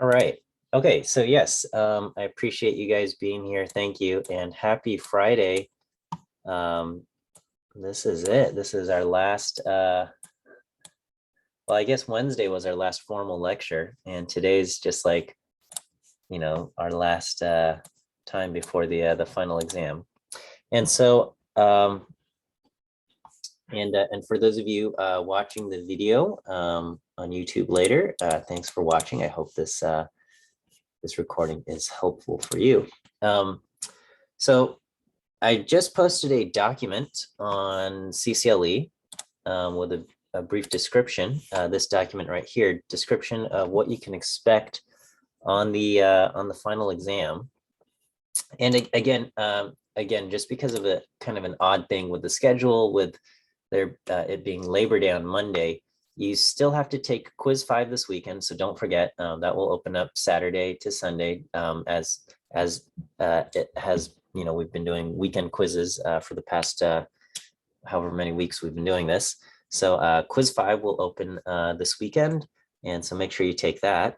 All right. Okay, so yes, I appreciate you guys being here. Thank you, and happy Friday. Um, this is it. This is our last, well, I guess Wednesday was our last formal lecture, and today's just like, our last time before the final exam. And so, and for those of you watching the video on YouTube later, thanks for watching. I hope this recording is helpful for you. So I just posted a document on CCLE with a brief description. This document right here, description of what you can expect on the final exam. And again, just because of a kind of an odd thing with the schedule, with it being Labor Day on Monday, you still have to take quiz 5 this weekend. So don't forget, that will open up Saturday to Sunday, as it has, we've been doing weekend quizzes for the past however many weeks we've been doing this. So quiz 5 will open this weekend, and so make sure you take that.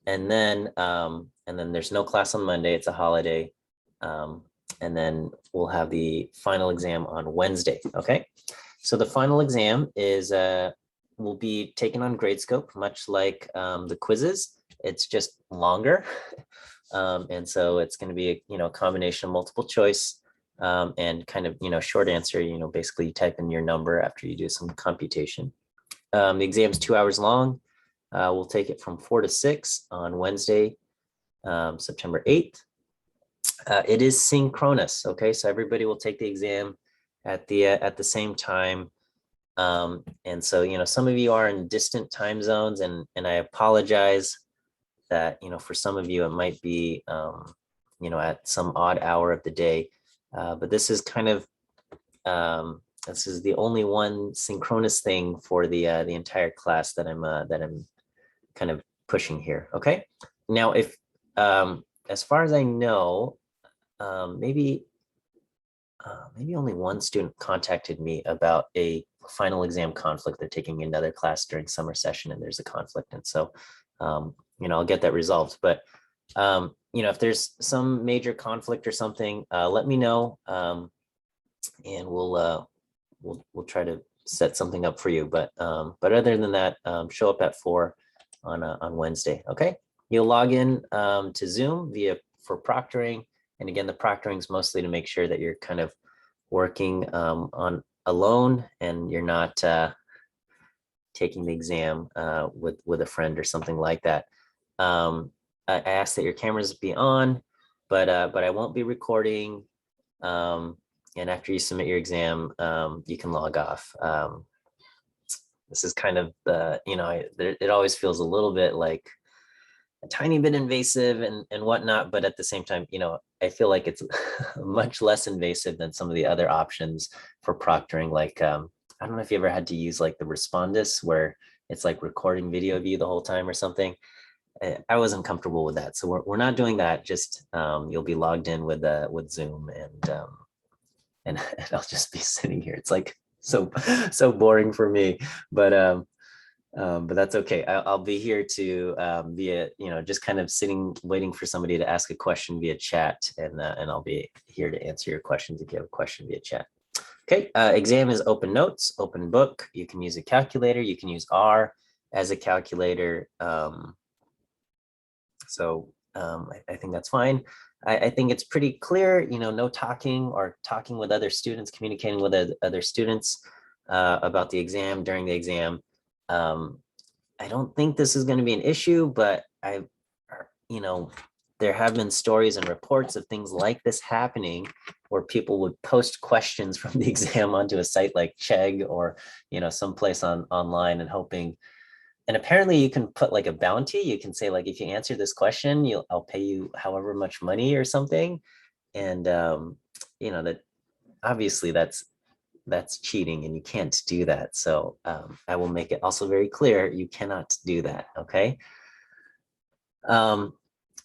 And then there's no class on Monday. It's a holiday. Um, and then we'll have the final exam on Wednesday. Okay. So the final exam will be taken on Gradescope, much like the quizzes. It's just longer. And so it's going to be a combination of multiple choice and kind of, short answer, basically you type in your number after you do some computation. The exam's 2 hours long. We'll take it from 4 to 6 on Wednesday, September 8th. It is synchronous. Okay, so everybody will take the exam at the same time. And so, some of you are in distant time zones, and I apologize that, for some of you, it might be, at some odd hour of the day. But this is kind of, this is the only one synchronous thing for the entire class that I'm kind of pushing here. Okay. Now, if, as far as I know, maybe only one student contacted me about a final exam conflict. They're taking another class during summer session, and there's a conflict. And so, I'll get that resolved. But, if there's some major conflict or something, let me know, and we'll try to set something up for you. But other than that, show up at 4 on Wednesday. Okay. You'll log in to Zoom for proctoring. And again, the proctoring is mostly to make sure that you're kind of working on alone, and you're not taking the exam with a friend or something like that. I ask that your cameras be on, but I won't be recording. And after you submit your exam, you can log off. This is kind of it always feels a little bit like a tiny bit invasive and whatnot, but at the same time, I feel like it's much less invasive than some of the other options for proctoring. Like, I don't know if you ever had to use like the Respondus, where it's like recording video of you the whole time or something. I wasn't comfortable with that, so we're not doing that. Just you'll be logged in with Zoom, and I'll just be sitting here. It's like so boring for me, but that's okay. I'll be here to via, just kind of sitting, waiting for somebody to ask a question via chat, and I'll be here to answer your questions if you have a question via chat. Okay, exam is open notes, open book. You can use a calculator. You can use R as a calculator. I think that's fine. I think it's pretty clear, no talking or talking with other students, communicating with other students about the exam during the exam. I don't think this is going to be an issue, but there have been stories and reports of things like this happening, where people would post questions from the exam onto a site like Chegg, or, someplace online, and hoping. And apparently you can put like a bounty. You can say, like, if you answer this question, I'll pay you however much money or something. And, that obviously that's cheating, and you can't do that. So I will make it also very clear, you cannot do that. Okay.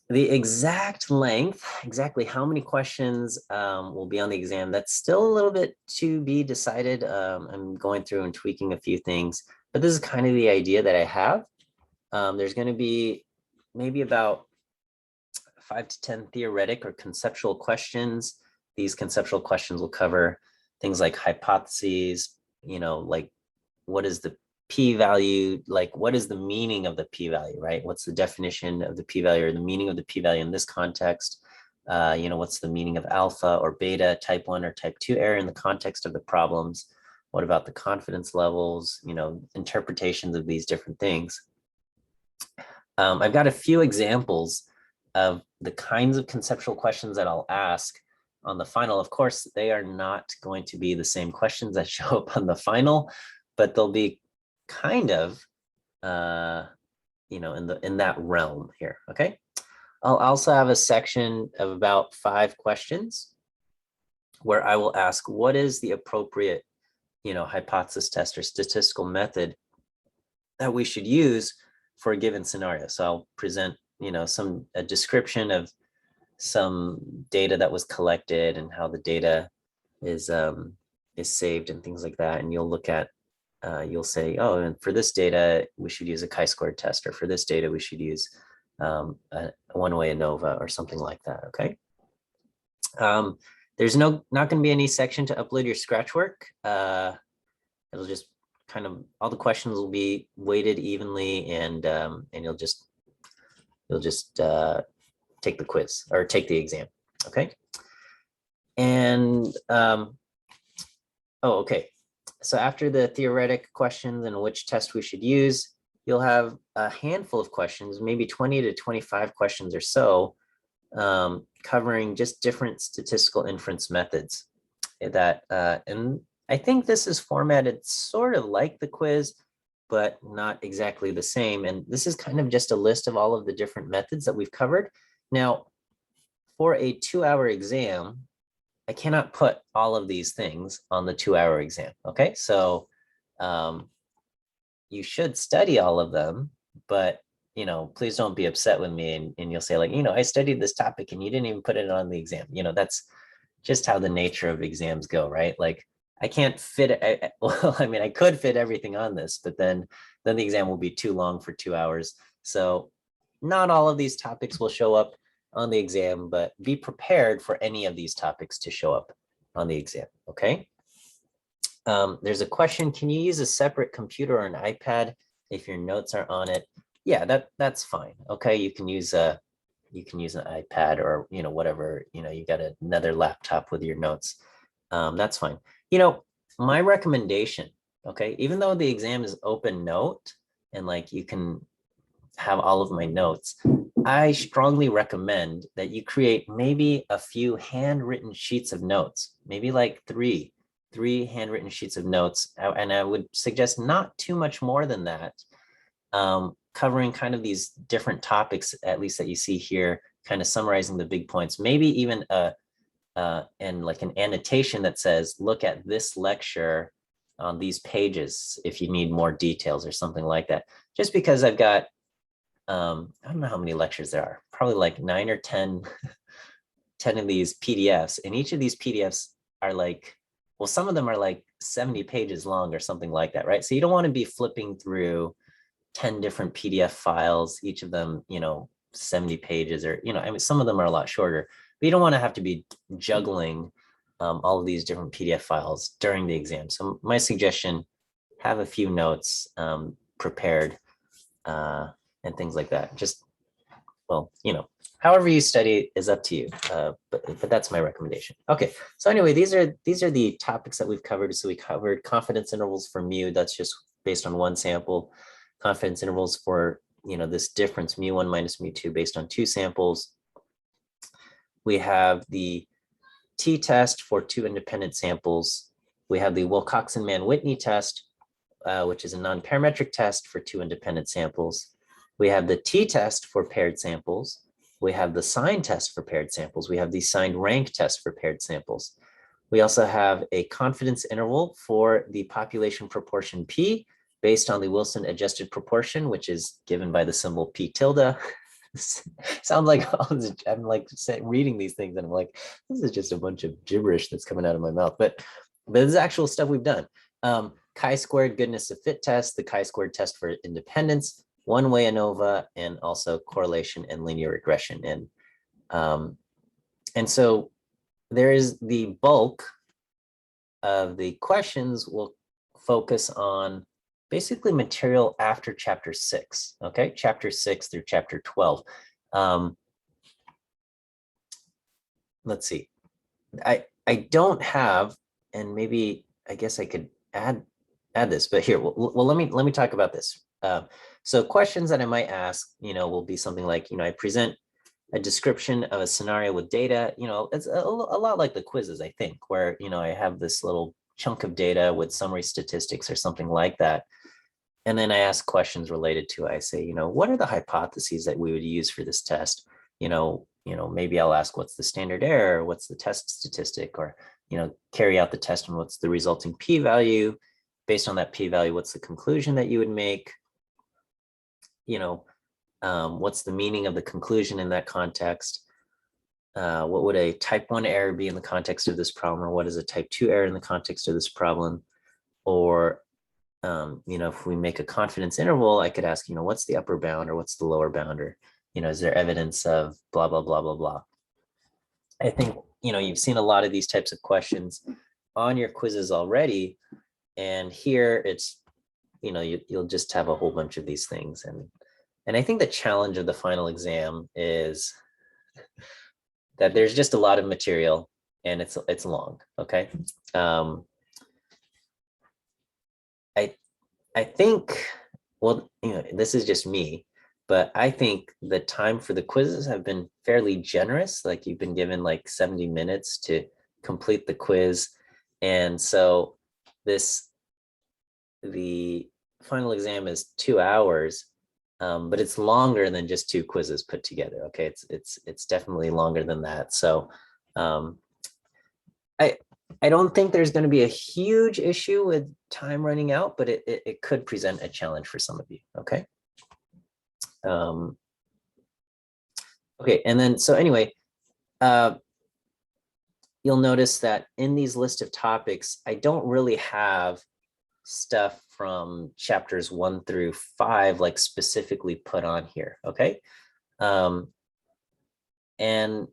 The exact length, exactly how many questions will be on the exam, that's still a little bit to be decided. I'm going through and tweaking a few things, but this is kind of the idea that I have. There's going to be maybe about 5 to 10 theoretic or conceptual questions. These conceptual questions will cover things like hypotheses, like what is the p-value, like what is the meaning of the p-value, right? What's the definition of the p-value or the meaning of the p-value in this context? What's the meaning of alpha or beta, type 1 or type 2 error in the context of the problems? What about the confidence levels, interpretations of these different things? I've got a few examples of the kinds of conceptual questions that I'll ask on the final. Of course, they are not going to be the same questions that show up on the final, but they'll be kind of, in that realm here, okay? I'll also have a section of about 5 questions where I will ask, what is the appropriate, hypothesis test or statistical method that we should use for a given scenario? So I'll present, a description of some data that was collected and how the data is saved and things like that. And you'll look at, you'll say, oh, and for this data, we should use a chi-squared test, or for this data, we should use a one-way ANOVA or something like that, okay? There's not going to be any section to upload your Scratch work. It'll just kind of, all the questions will be weighted evenly, and you'll just take the quiz or take the exam, okay? And, okay. So after the theoretic questions and which test we should use, you'll have a handful of questions, maybe 20 to 25 questions or so, covering just different statistical inference methods that, and I think this is formatted sort of like the quiz, but not exactly the same. And this is kind of just a list of all of the different methods that we've covered. Now, for a 2-hour exam, I cannot put all of these things on the 2-hour exam, okay? So you should study all of them, but, please don't be upset with me and you'll say like, I studied this topic and you didn't even put it on the exam. That's just how the nature of exams go, right? Like I can't fit it. Well, I mean, I could fit everything on this, but then the exam will be too long for 2 hours. So not all of these topics will show up on the exam, but be prepared for any of these topics to show up on the exam, okay? There's a question, can you use a separate computer or an iPad if your notes are on it? Yeah, that's fine, okay? You can use an iPad or, whatever, you got another laptop with your notes. That's fine. My recommendation, okay, even though the exam is open note and like you can have all of my notes, I strongly recommend that you create maybe a few handwritten sheets of notes, maybe like three handwritten sheets of notes. And I would suggest not too much more than that, covering kind of these different topics, at least that you see here, kind of summarizing the big points, maybe even and like an annotation that says, look at this lecture on these pages if you need more details or something like that. Just because I've got, I don't know how many lectures there are, probably like 9 or 10 of these PDFs. And each of these PDFs are like, well, some of them are like 70 pages long or something like that, right? So you don't want to be flipping through 10 different PDF files, each of them, 70 pages, or, I mean, some of them are a lot shorter, but you don't want to have to be juggling all of these different PDF files during the exam. So my suggestion, have a few notes prepared and things like that. Just, well, however you study is up to you, but that's my recommendation. Okay, so anyway, these are the topics that we've covered. So we covered confidence intervals for mu, that's just based on one sample. Confidence intervals for, this difference mu1 minus mu2 based on 2 samples. We have the t-test for 2 independent samples. We have the Wilcoxon-Mann-Whitney test, which is a non-parametric test for 2 independent samples. We have the t-test for paired samples. We have the sign test for paired samples. We have the signed rank test for paired samples. We also have a confidence interval for the population proportion P based on the Wilson adjusted proportion, which is given by the symbol P tilde. Sounds like I'm like reading these things and I'm like, this is just a bunch of gibberish that's coming out of my mouth. But this is actual stuff we've done. Chi-squared goodness of fit test, the chi-squared test for independence, one-way ANOVA, and also correlation and linear regression. And so there is the bulk of the questions will focus on basically material after chapter 6, okay? Chapter 6 through chapter 12. Let's see. I don't have, and maybe I guess I could add this, but here, well, let me talk about this. So questions that I might ask, will be something like, I present a description of a scenario with data. It's a lot like the quizzes, I think, where, I have this little chunk of data with summary statistics or something like that. And then I ask questions related to, I say, what are the hypotheses that we would use for this test? Maybe I'll ask, what's the standard error? What's the test statistic? Or, carry out the test and what's the resulting p-value? Based on that p-value, what's the conclusion that you would make? What's the meaning of the conclusion in that context? What would a type 1 error be in the context of this problem? Or what is a type 2 error in the context of this problem? Or, if we make a confidence interval, I could ask, what's the upper bound or what's the lower bound? Or, is there evidence of blah, blah, blah, blah, blah. I think, you've seen a lot of these types of questions on your quizzes already. And here it's, you'll just have a whole bunch of these things. And I think the challenge of the final exam is that there's just a lot of material and it's long, okay? I think, well, this is just me, but I think the time for the quizzes have been fairly generous. Like you've been given like 70 minutes to complete the quiz. And so the final exam is 2 hours, but it's longer than just 2 quizzes put together. Okay, it's definitely longer than that. So I don't think there's going to be a huge issue with time running out, but it could present a challenge for some of you. Okay. Okay, and then so anyway, you'll notice that in these list of topics, I don't really have stuff from chapters 1 through 5 like specifically put on here. Okay. And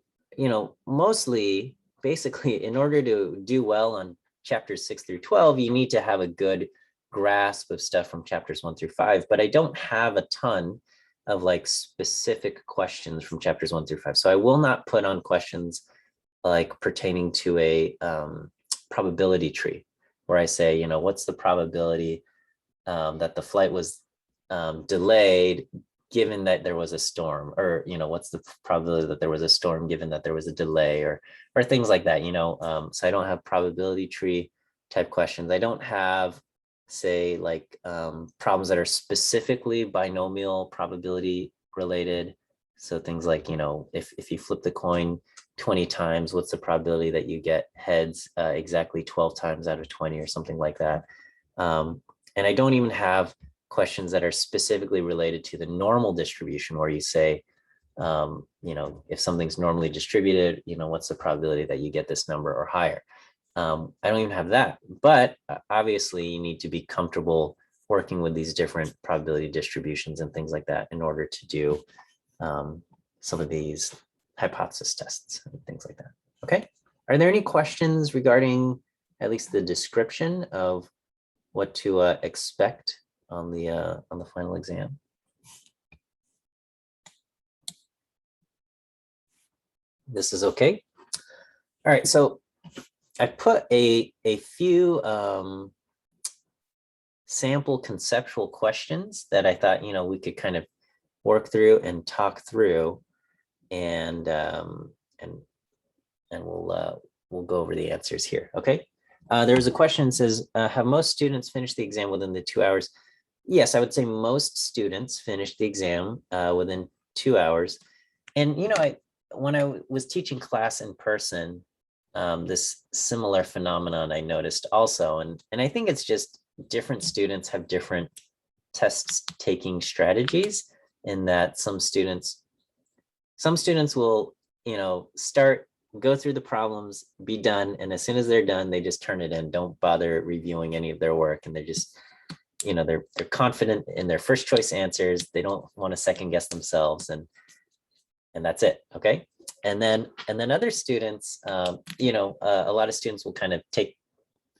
mostly basically in order to do well on chapters 6 through 12, you need to have a good grasp of stuff from chapters 1 through 5, but I don't have a ton of like specific questions from chapters 1 through 5. So I will not put on questions like pertaining to a probability tree where I say, what's the probability that the flight was delayed given that there was a storm, or what's the probability that there was a storm given that there was a delay, or things like that. So I don't have probability tree type questions. I don't have, say, like problems that are specifically binomial probability related. So things like, if you flip the coin 20 times, what's the probability that you get heads exactly 12 times out of 20 or something like that. And I don't even have questions that are specifically related to the normal distribution where you say, if something's normally distributed, what's the probability that you get this number or higher? I don't even have that, but obviously you need to be comfortable working with these different probability distributions and things like that in order to do some of these hypothesis tests and things like that. Okay. Are there any questions regarding at least the description of what to expect on the final exam? This is okay. All right, so I put a few sample conceptual questions that I thought we could kind of work through and talk through, and we'll go over the answers here. Okay. There's a question that says, have most students finished the exam within the 2 hours? Yes, I would say most students finished the exam within 2 hours. And, when I was teaching class in person, this similar phenomenon I noticed also. And I think it's just different students have different test taking strategies, in that some students will, go through the problems, be done, and as soon as they're done, they just turn it in, don't bother reviewing any of their work, and they just they're confident in their first choice answers. They don't want to second guess themselves, and that's it. Okay. And then other students, a lot of students will kind of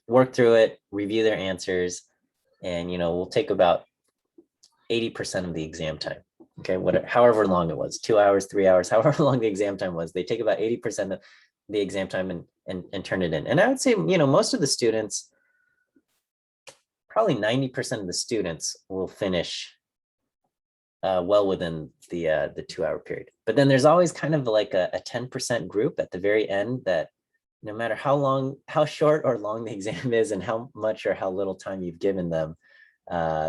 work through it, review their answers, and we'll take about 80% of the exam time. Okay, however long it was, 2 hours, 3 hours, however long the exam time was, they take about 80% of the exam time and turn it in. And I would say, most of the students, probably 90% of the students will finish well within the 2 hour period. But then there's always kind of like a 10% group at the very end that no matter how short or long the exam is and how much or how little time you've given them,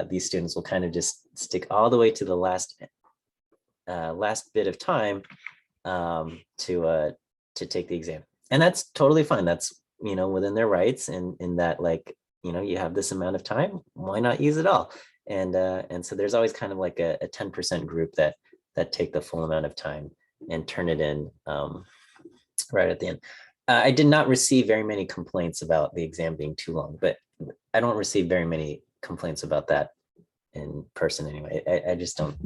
these students will kind of just stick all the way to the last bit of time to take the exam. And that's totally fine. That's, within their rights, and in that, like, you have this amount of time, why not use it all? And so there's always kind of like a 10% group that take the full amount of time and turn it in right at the end. I did not receive very many complaints about the exam being too long, but I don't receive very many complaints about that in person anyway. I just don't,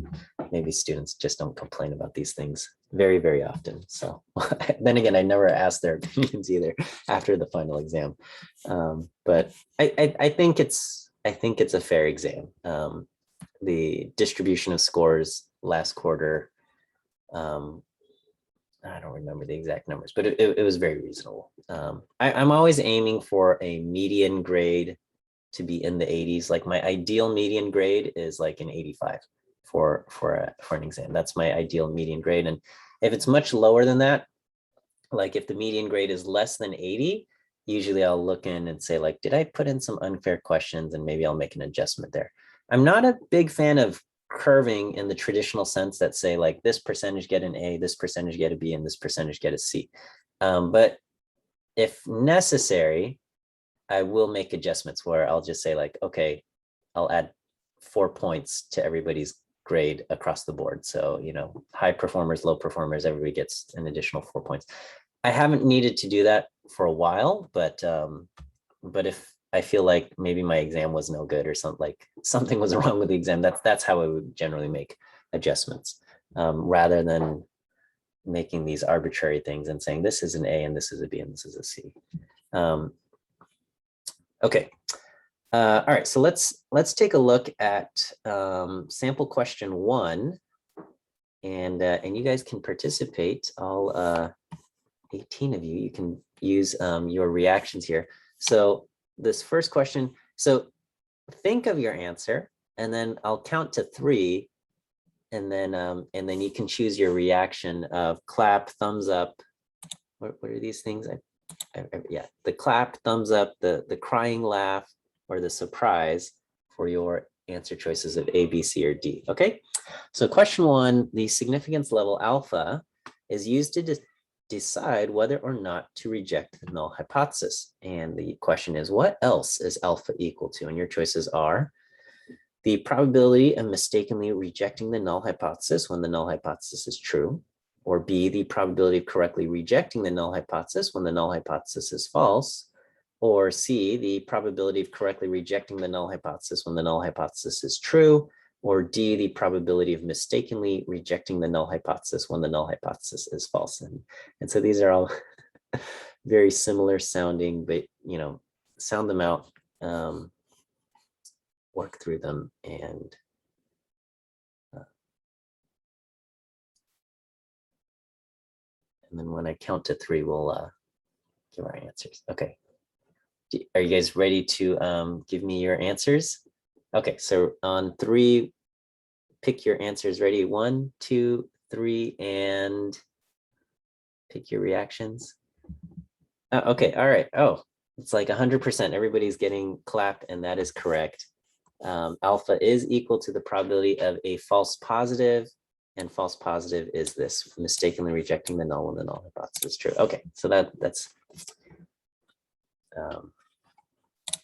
maybe students just don't complain about these things very, very often. So then again, I never asked their opinions either after the final exam. But I think it's a fair exam. The distribution of scores last quarter, I don't remember the exact numbers, but it was very reasonable. I'm always aiming for a median grade to be in the 80s. Like my ideal median grade is like an 85 for an exam. That's my ideal median grade. And if it's much lower than that, like if the median grade is less than 80, usually I'll look in and say, like, did I put in some unfair questions? And maybe I'll make an adjustment there. I'm not a big fan of curving in the traditional sense that say, like, this percentage get an A, this percentage get a B, and this percentage get a C. But if necessary, I will make adjustments where I'll just say, like, okay, I'll add 4 points to everybody's grade across the board. So, high performers, low performers, everybody gets an additional 4 points. I haven't needed to do that for a while, but if I feel like maybe my exam was no good or something was wrong with the exam, that's how I would generally make adjustments, rather than making these arbitrary things and saying this is an A and this is a B and this is a C. Okay. All right. So let's take a look at sample question 1, and you guys can participate. All 18 of you. You can use your reactions here. So this first question. So think of your answer, and then I'll count to 3, and then you can choose your reaction of clap, thumbs up. What are these things? Yeah, the clap, thumbs up, the crying laugh, or the surprise for your answer choices of A, B, C, or D. Okay, so question 1, the significance level alpha is used to decide whether or not to reject the null hypothesis. And the question is, what else is alpha equal to? And your choices are the probability of mistakenly rejecting the null hypothesis when the null hypothesis is true, or B, the probability of correctly rejecting the null hypothesis when the null hypothesis is false, or C, the probability of correctly rejecting the null hypothesis when the null hypothesis is true, or D, the probability of mistakenly rejecting the null hypothesis when the null hypothesis is false. And so these are all very similar sounding, but, sound them out, work through them, and then when I count to 3, we'll give our answers. Okay. Are you guys ready to give me your answers? Okay, so on 3, pick your answers. Ready? 1, 2, 3, and pick your reactions. Okay, all right. Oh, it's like 100%. Everybody's getting clap, and that is correct. Alpha is equal to the probability of a false positive, and false positive is this, mistakenly rejecting the null when the null hypothesis is true. Okay, so that's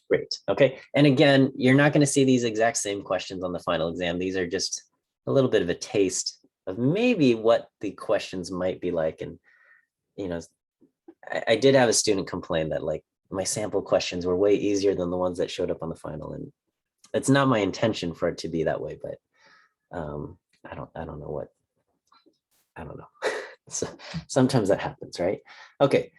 great. Okay, and again, you're not going to see these exact same questions on the final exam. These are just a little bit of a taste of maybe what the questions might be like. And, I did have a student complain that, like, my sample questions were way easier than the ones that showed up on the final. And It's not my intention for it to be that way, but I don't know what, I don't know. So sometimes that happens, right? Okay.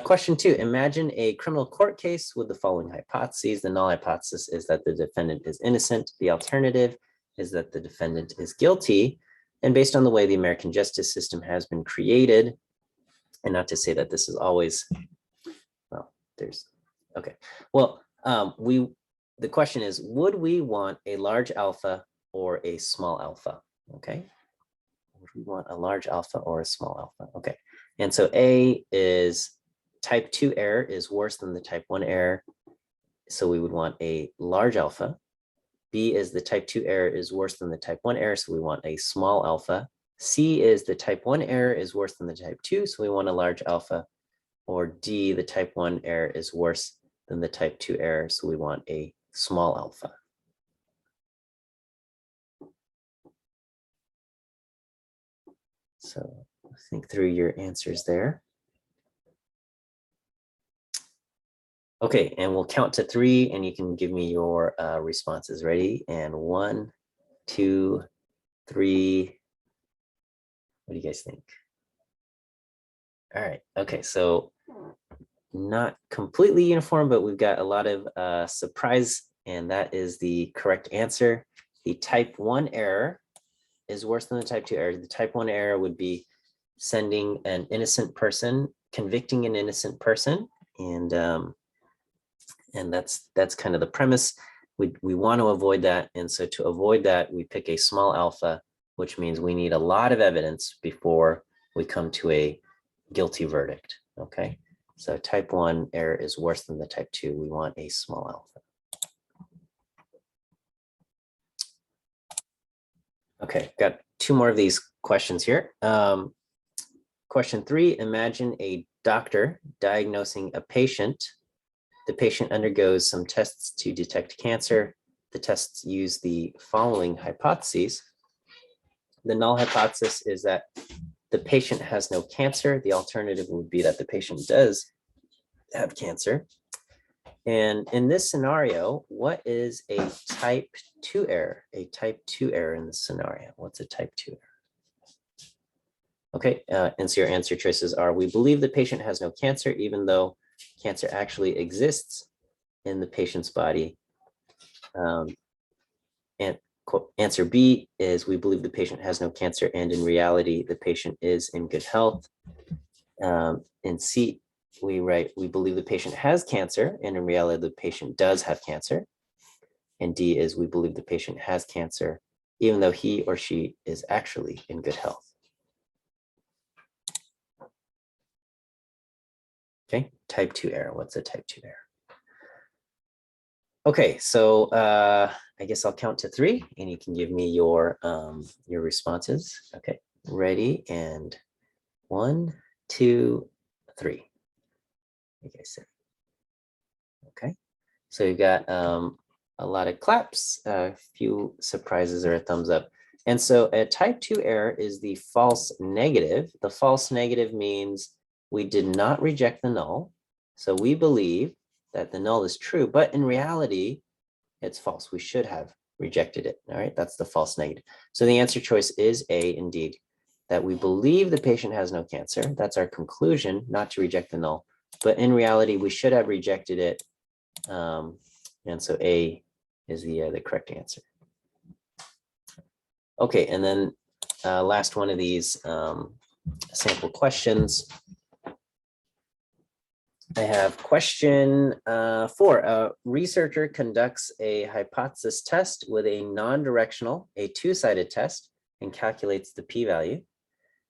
Question 2, imagine a criminal court case with the following hypotheses. The null hypothesis is that the defendant is innocent. The alternative is that the defendant is guilty. And based on the way the American justice system has been created, and not to say that this is always, well, there's, okay. Well, the question is, would we want a large alpha or a small alpha? Okay. Would we want a large alpha or a small alpha? Okay. And so A is type 2 error is worse than the type 1 error. So we would want a large alpha. B is the type 2 error is worse than the type 1 error. So we want a small alpha. C is the type 1 error is worse than the type 2. So we want a large alpha. Or D, the type 1 error is worse than the type 2 error. So we want a small alpha. So think through your answers there. Okay, and we'll count to 3 and you can give me your responses. Ready? And 1, 2, 3. What do you guys think? All right, okay, so not completely uniform, but we've got a lot of surprise, and that is the correct answer. The type 1 error is worse than the type 2 error. The type 1 error would be sending an innocent person, convicting an innocent person, and that's kind of the premise. We want to avoid that, and so to avoid that, we pick a small alpha, which means we need a lot of evidence before we come to a guilty verdict. Okay, so type 1 error is worse than the type 2. We want a small alpha. Okay, got 2 more of these questions here. Question 3, imagine a doctor diagnosing a patient. The patient undergoes some tests to detect cancer. The tests use the following hypotheses. The null hypothesis is that the patient has no cancer. The alternative would be that the patient does have cancer. And in this scenario, what is a type 2 error? A type 2 error in this scenario. What's a type 2 error? Okay, and so your answer choices are, we believe the patient has no cancer, even though cancer actually exists in the patient's body. And answer B is, we believe the patient has no cancer, and in reality, the patient is in good health. In C, we write, we believe the patient has cancer, and in reality, the patient does have cancer. And D is, we believe the patient has cancer, even though he or she is actually in good health. Okay, type 2 error. What's a type 2 error? Okay, so I guess I'll count to 3 and you can give me your responses. Okay, ready? And 1, 2, 3. Like I said. Okay, so you've got a lot of claps, a few surprises or a thumbs up. And so a type 2 error is the false negative. The false negative means we did not reject the null. So we believe that the null is true, but in reality, it's false. We should have rejected it. All right, that's the false negative. So the answer choice is A, indeed, that we believe the patient has no cancer. That's our conclusion, not to reject the null. But in reality, we should have rejected it. And so A is the correct answer. Okay, and then last one of these sample questions. I have question 4. A researcher conducts a hypothesis test with a non-directional, a 2-sided test, and calculates the p-value.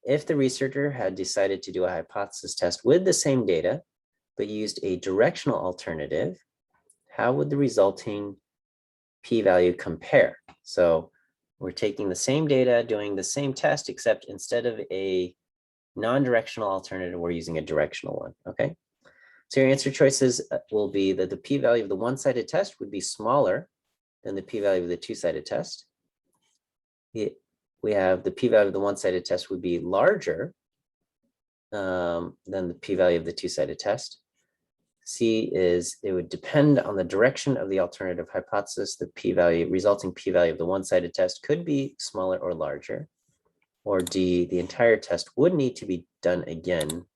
If the researcher had decided to do a hypothesis test with the same data, but used a directional alternative, how would the resulting p-value compare? So we're taking the same data, doing the same test, except instead of a non-directional alternative, we're using a directional one, okay? So your answer choices will be that the p-value of the 1-sided test would be smaller than the p-value of the 2-sided test. We have the p-value of the 1-sided test would be larger than the p-value of the 2-sided test. C is it would depend on the direction of the alternative hypothesis. The p-value, resulting p-value of the one-sided test could be smaller or larger. Or D, the entire test would need to be done again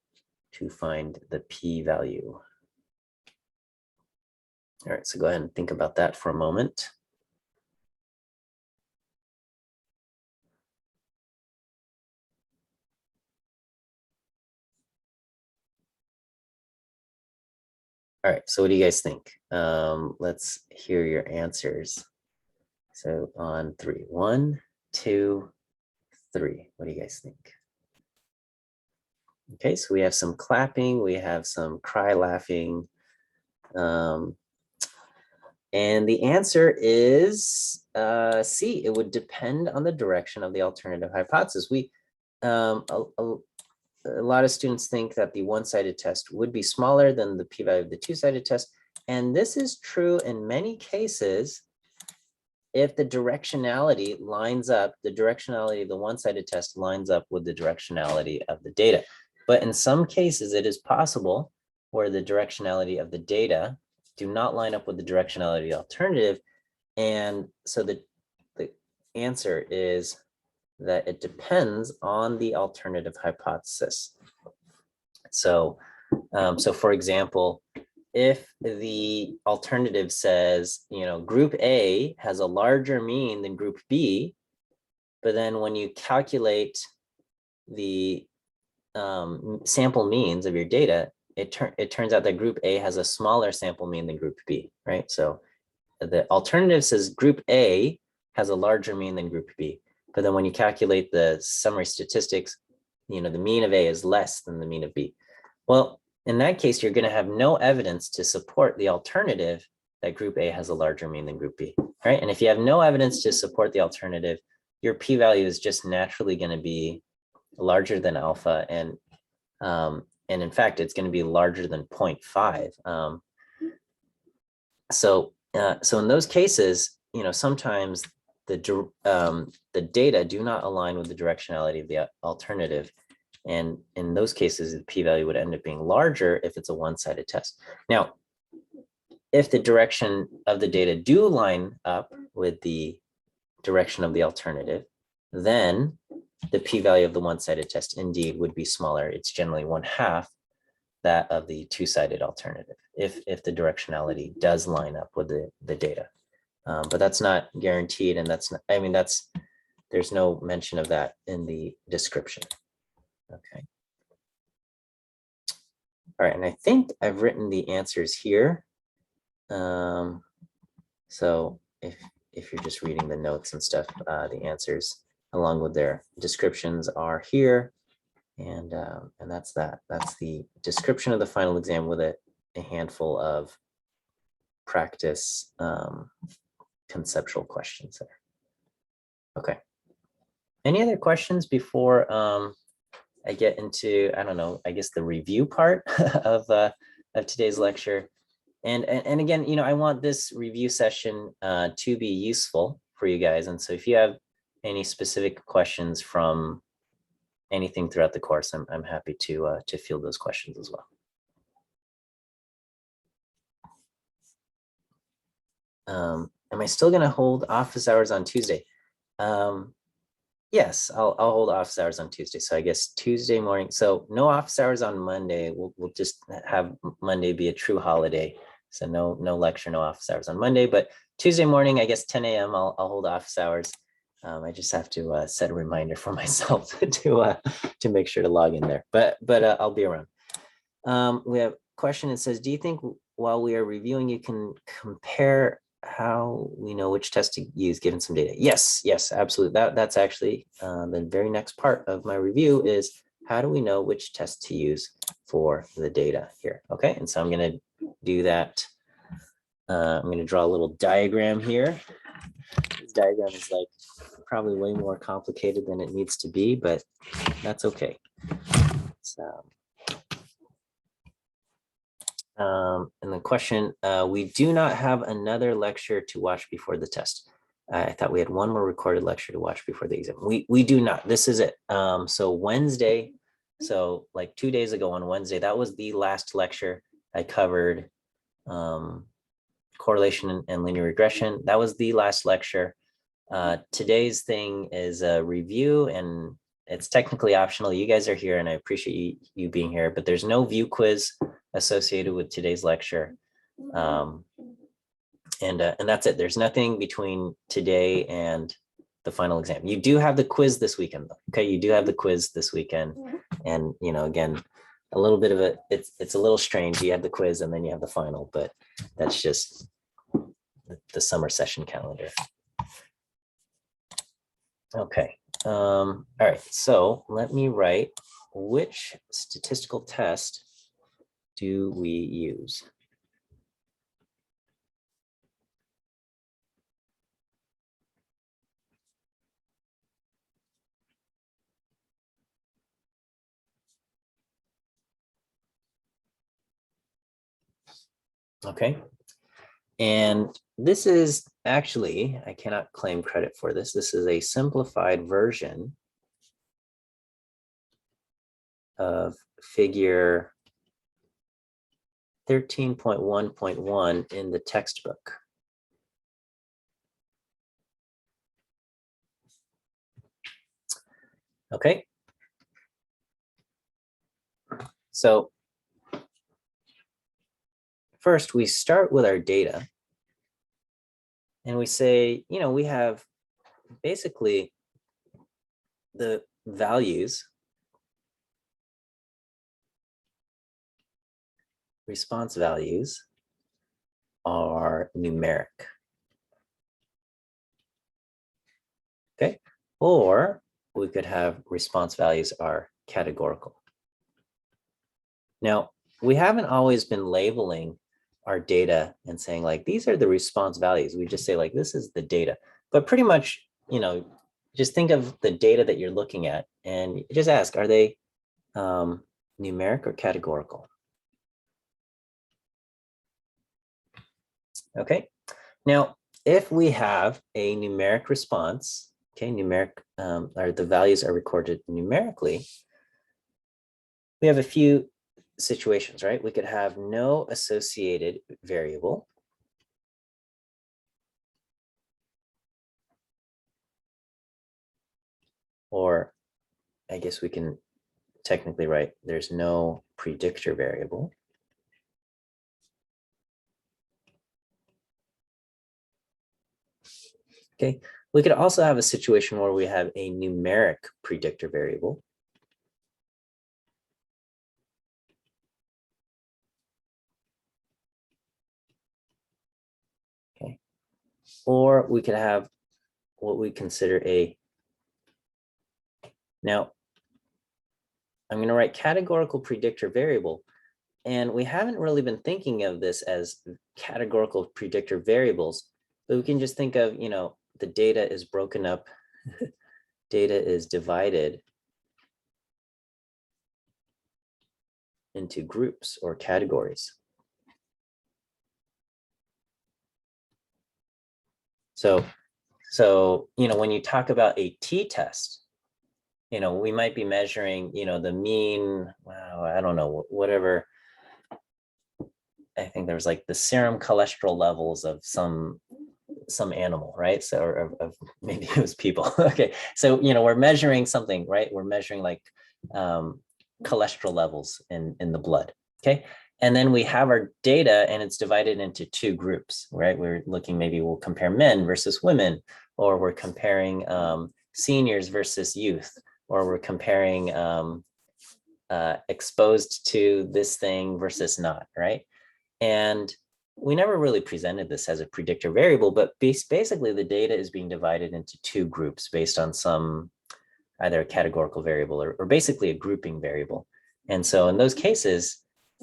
to find the p-value. All right, so go ahead and think about that for a moment. All right, so what do you guys think? Let's hear your answers. So on 3, 1, 2, 3. What do you guys think? Okay, so we have some clapping, we have some cry laughing. And the answer is C. It would depend on the direction of the alternative hypothesis. A lot of students think that the one-sided test would be smaller than the p-value of the two-sided test. And this is true in many cases if the directionality lines up, the directionality of the one-sided test lines up with the directionality of the data. But in some cases, it is possible where the directionality of the data do not line up with the directionality of the alternative. And so the answer is that it depends on the alternative hypothesis. So, for example, if the alternative says, group A has a larger mean than group B, but then when you calculate the sample means of your data, it turns out that group A has a smaller sample mean than group B, right? So the alternative says group A has a larger mean than group B. But then when you calculate the summary statistics, the mean of A is less than the mean of B. Well, in that case, you're going to have no evidence to support the alternative that group A has a larger mean than group B, right? And if you have no evidence to support the alternative, your p-value is just naturally going to be larger than alpha. And in fact, it's going to be larger than 0.5. So in those cases, sometimes the data do not align with the directionality of the alternative. And in those cases, the p-value would end up being larger if it's a one-sided test. Now, if the direction of the data do line up with the direction of the alternative, then the p-value of the one-sided test indeed would be smaller. It's generally 1/2 that of the two-sided alternative if the directionality does line up with the data. But that's not guaranteed, and there's no mention of that in the description. Okay. All right, and I think I've written the answers here. So if you're just reading the notes and stuff, the answers along with their descriptions are here. And that's that. That's the description of the final exam with a handful of practice conceptual questions there. Okay. Any other questions before I get into, I don't know, I guess the review part of today's lecture? And again, I want this review session to be useful for you guys. And so if you have any specific questions from anything throughout the course, I'm happy to field those questions as well. Am I still going to hold office hours on Tuesday? Yes, I'll hold office hours on Tuesday. So I guess Tuesday morning. So no office hours on Monday. We'll just have Monday be a true holiday. So no lecture, no office hours on Monday. But Tuesday morning, I guess 10 a.m. I'll hold office hours. I just have to set a reminder for myself to make sure to log in there. But I'll be around. We have a question that says, do you think while we are reviewing, you can compare how we know which test to use given some data? Yes, absolutely. That's actually the very next part of my review is how do we know which test to use for the data here? Okay, and so I'm going to do that. I'm going to draw a little diagram here. This diagram is like probably way more complicated than it needs to be, but that's okay. So, and the question, we do not have another lecture to watch before the test. I thought we had one more recorded lecture to watch before the exam. We do not. This is it. So Wednesday, so like 2 days ago on Wednesday, that was the last lecture. I covered correlation and linear regression. That was the last lecture. Today's thing is a review, and it's technically optional. You guys are here and I appreciate you being here, but there's no view quiz associated with today's lecture. And that's it. There's nothing between today and the final exam. You do have the quiz this weekend, though. Okay, you do have the quiz this weekend. And, you know, again, a little bit of it, it's a little strange. You have the quiz and then you have the final, but that's just the summer session calendar. Okay. All right. So let me write, which statistical test do we use? Okay. And this is actually, I cannot claim credit for this. This is a simplified version of figure 13.1.1 in the textbook. Okay. So first we start with our data and we say, you know, we have basically the values, response values are numeric. Okay. Or we could have response values are categorical. Now, we haven't always been labeling our data and saying like, these are the response values. We just say like, this is the data, but pretty much, you know, just think of the data that you're looking at and just ask, are they numeric or categorical? Okay. Now, if we have a numeric response, okay, numeric, or the values are recorded numerically, we have a few situations, right? We could have no associated variable. Or I guess we can technically write there's no predictor variable. Okay, we could also have a situation where we have a numeric predictor variable. Okay, or we could have what we consider a, now I'm going to write categorical predictor variable, and we haven't really been thinking of this as categorical predictor variables, but we can just think of, you know, the data is broken up, data is divided into groups or categories. So, you know, when you talk about a t-test, you know, we might be measuring, you know, the mean, wow, I don't know, whatever. I think there was like the serum cholesterol levels of some animal, right? So, or of maybe it was people. Okay, so, you know, we're measuring something, right? We're measuring like cholesterol levels in the blood. Okay, and then we have our data and it's divided into two groups, right? We're looking, maybe we'll compare men versus women, or we're comparing seniors versus youth, or we're comparing exposed to this thing versus not, right? And we never really presented this as a predictor variable, but basically the data is being divided into two groups based on some, either a categorical variable or basically a grouping variable. And so in those cases,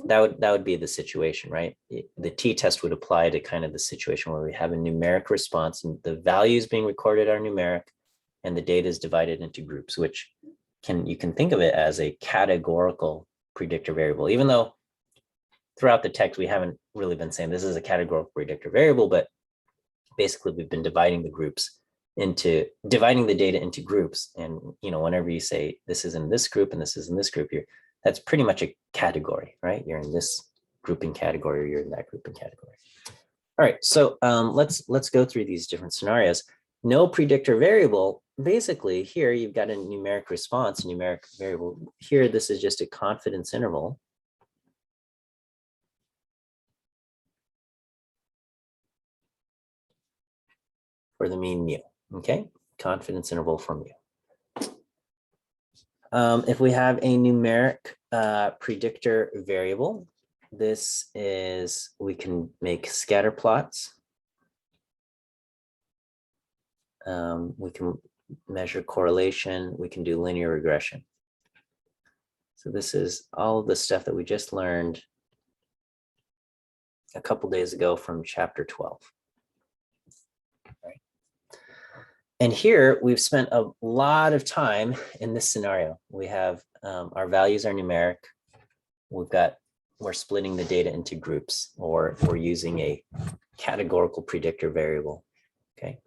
that would be the situation, right? The t-test would apply to kind of the situation where we have a numeric response and the values being recorded are numeric and the data is divided into groups, which you can think of it as a categorical predictor variable, even though throughout the text, we haven't really been saying this is a categorical predictor variable, but basically we've been dividing the data into groups. And, you know, whenever you say this is in this group and this is in this group, that's pretty much a category, right? You're in this grouping category or you're in that grouping category. All right, so let's go through these different scenarios. No predictor variable. Basically, here you've got a numeric response, a numeric variable. Here, this is just a confidence interval. For the mean mu, okay? Confidence interval for mu. If we have a numeric predictor variable, this is, we can make scatter plots. We can measure correlation. We can do linear regression. So this is all of the stuff that we just learned a couple days ago from chapter 12. Right. And here we've spent a lot of time in this scenario. We have our values are numeric. We're splitting the data into groups, or we're using a categorical predictor variable. Okay.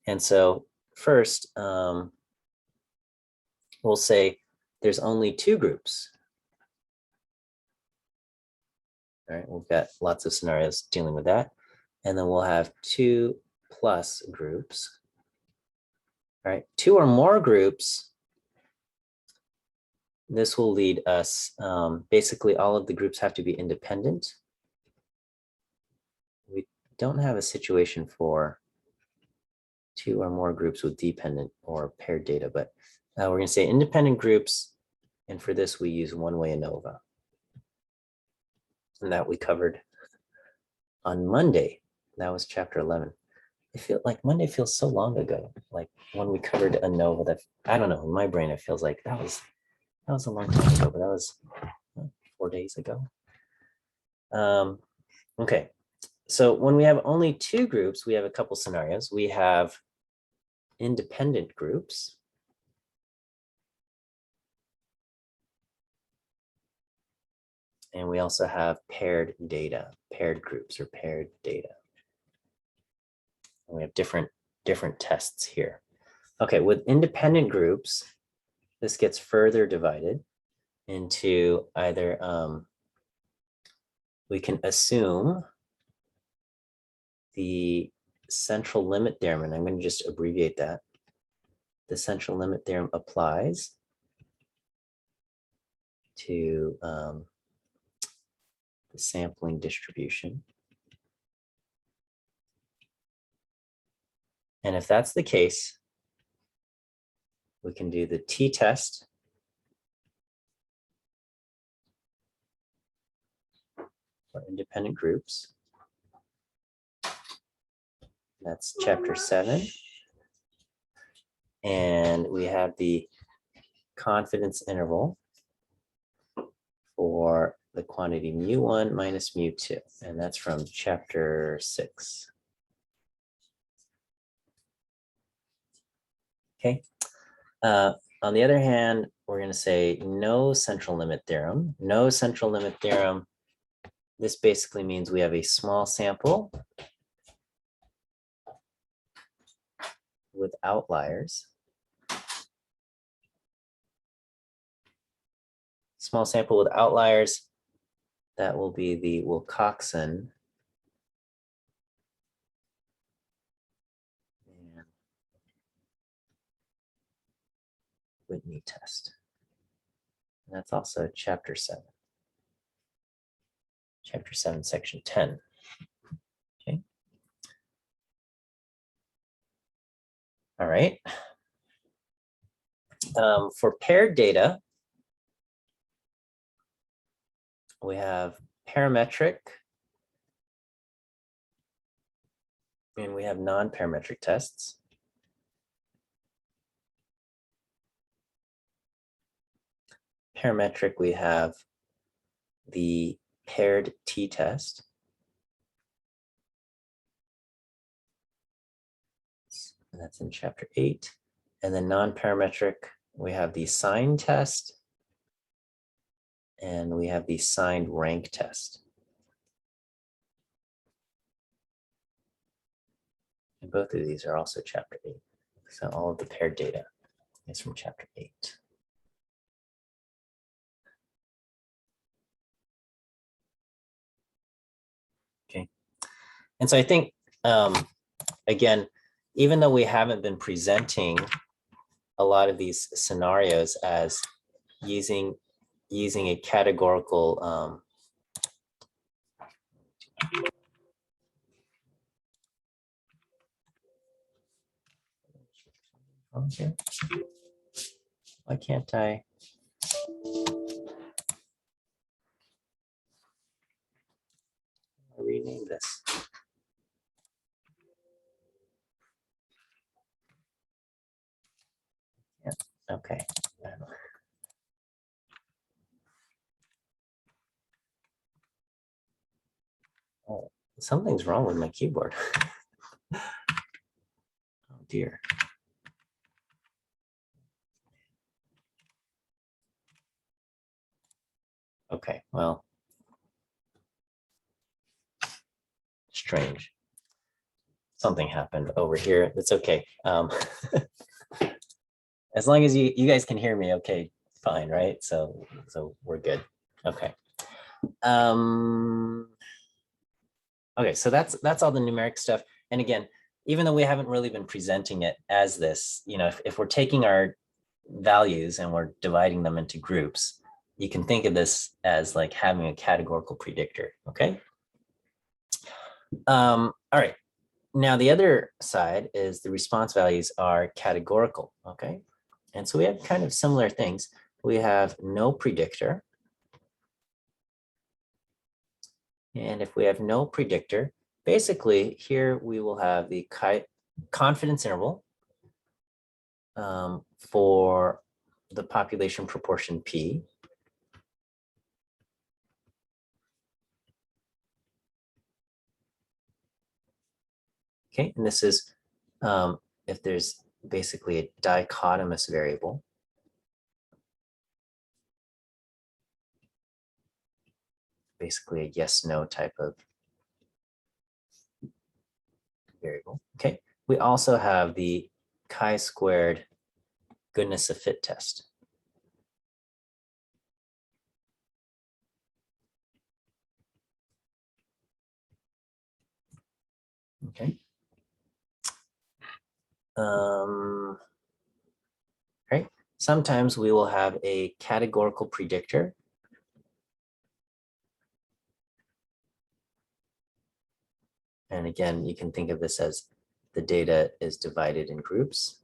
And so first, we'll say there's only two groups. All right, we've got lots of scenarios dealing with that. And then we'll have 2+ groups. All right, 2 or more groups. This will lead us, basically all of the groups have to be independent. We don't have a situation for 2 or more groups with dependent or paired data, but we're going to say independent groups. And for this, we use one-way ANOVA. And that we covered on Monday. That was chapter 11. I feel like Monday feels so long ago. Like when we covered ANOVA, that I don't know, in my brain, it feels like that was a long time ago, but that was 4 days ago. Okay, so when we have only 2 groups, we have a couple scenarios. We have independent groups. And we also have paired data, paired groups or paired data. And we have different tests here. Okay, with independent groups, this gets further divided into either, we can assume the central limit theorem, and I'm going to just abbreviate that. The central limit theorem applies to the sampling distribution. And if that's the case, we can do the t-test for independent groups. That's chapter 7. And we have the confidence interval for the quantity mu1 minus mu2, and that's from chapter 6. Okay. On the other hand, we're going to say no central limit theorem. No central limit theorem. This basically means we have a small sample with outliers. Small sample with outliers. That will be the Wilcoxon and Whitney test. And that's also chapter 7. Chapter 7, section 10. Okay. All right. For paired data, we have parametric and we have non-parametric tests. Parametric, we have the paired t-test. And that's in chapter 8. And then non-parametric, we have the sign test. And we have the signed rank test. And both of these are also chapter 8. So all of the paired data is from chapter 8. And so I think, again, even though we haven't been presenting a lot of these scenarios as using a categorical here. Why can't I? Rename this. Yeah. Okay. Oh, something's wrong with my keyboard. Oh dear. Okay, well, strange. Something happened over here. It's okay. As long as you guys can hear me, okay, fine, right? So we're good. Okay. Okay, so that's all the numeric stuff. And again, even though we haven't really been presenting it as this, you know, if we're taking our values and we're dividing them into groups, you can think of this as like having a categorical predictor, okay? All right, now the other side is the response values are categorical, okay? And so we have kind of similar things. We have no predictor. And if we have no predictor, basically here we will have the confidence interval for the population proportion P. Okay, and this is if there's basically a dichotomous variable. Basically a yes/no type of variable. Okay, we also have the chi-squared goodness of fit test. Okay. Right. Sometimes we will have a categorical predictor. And again, you can think of this as the data is divided in groups.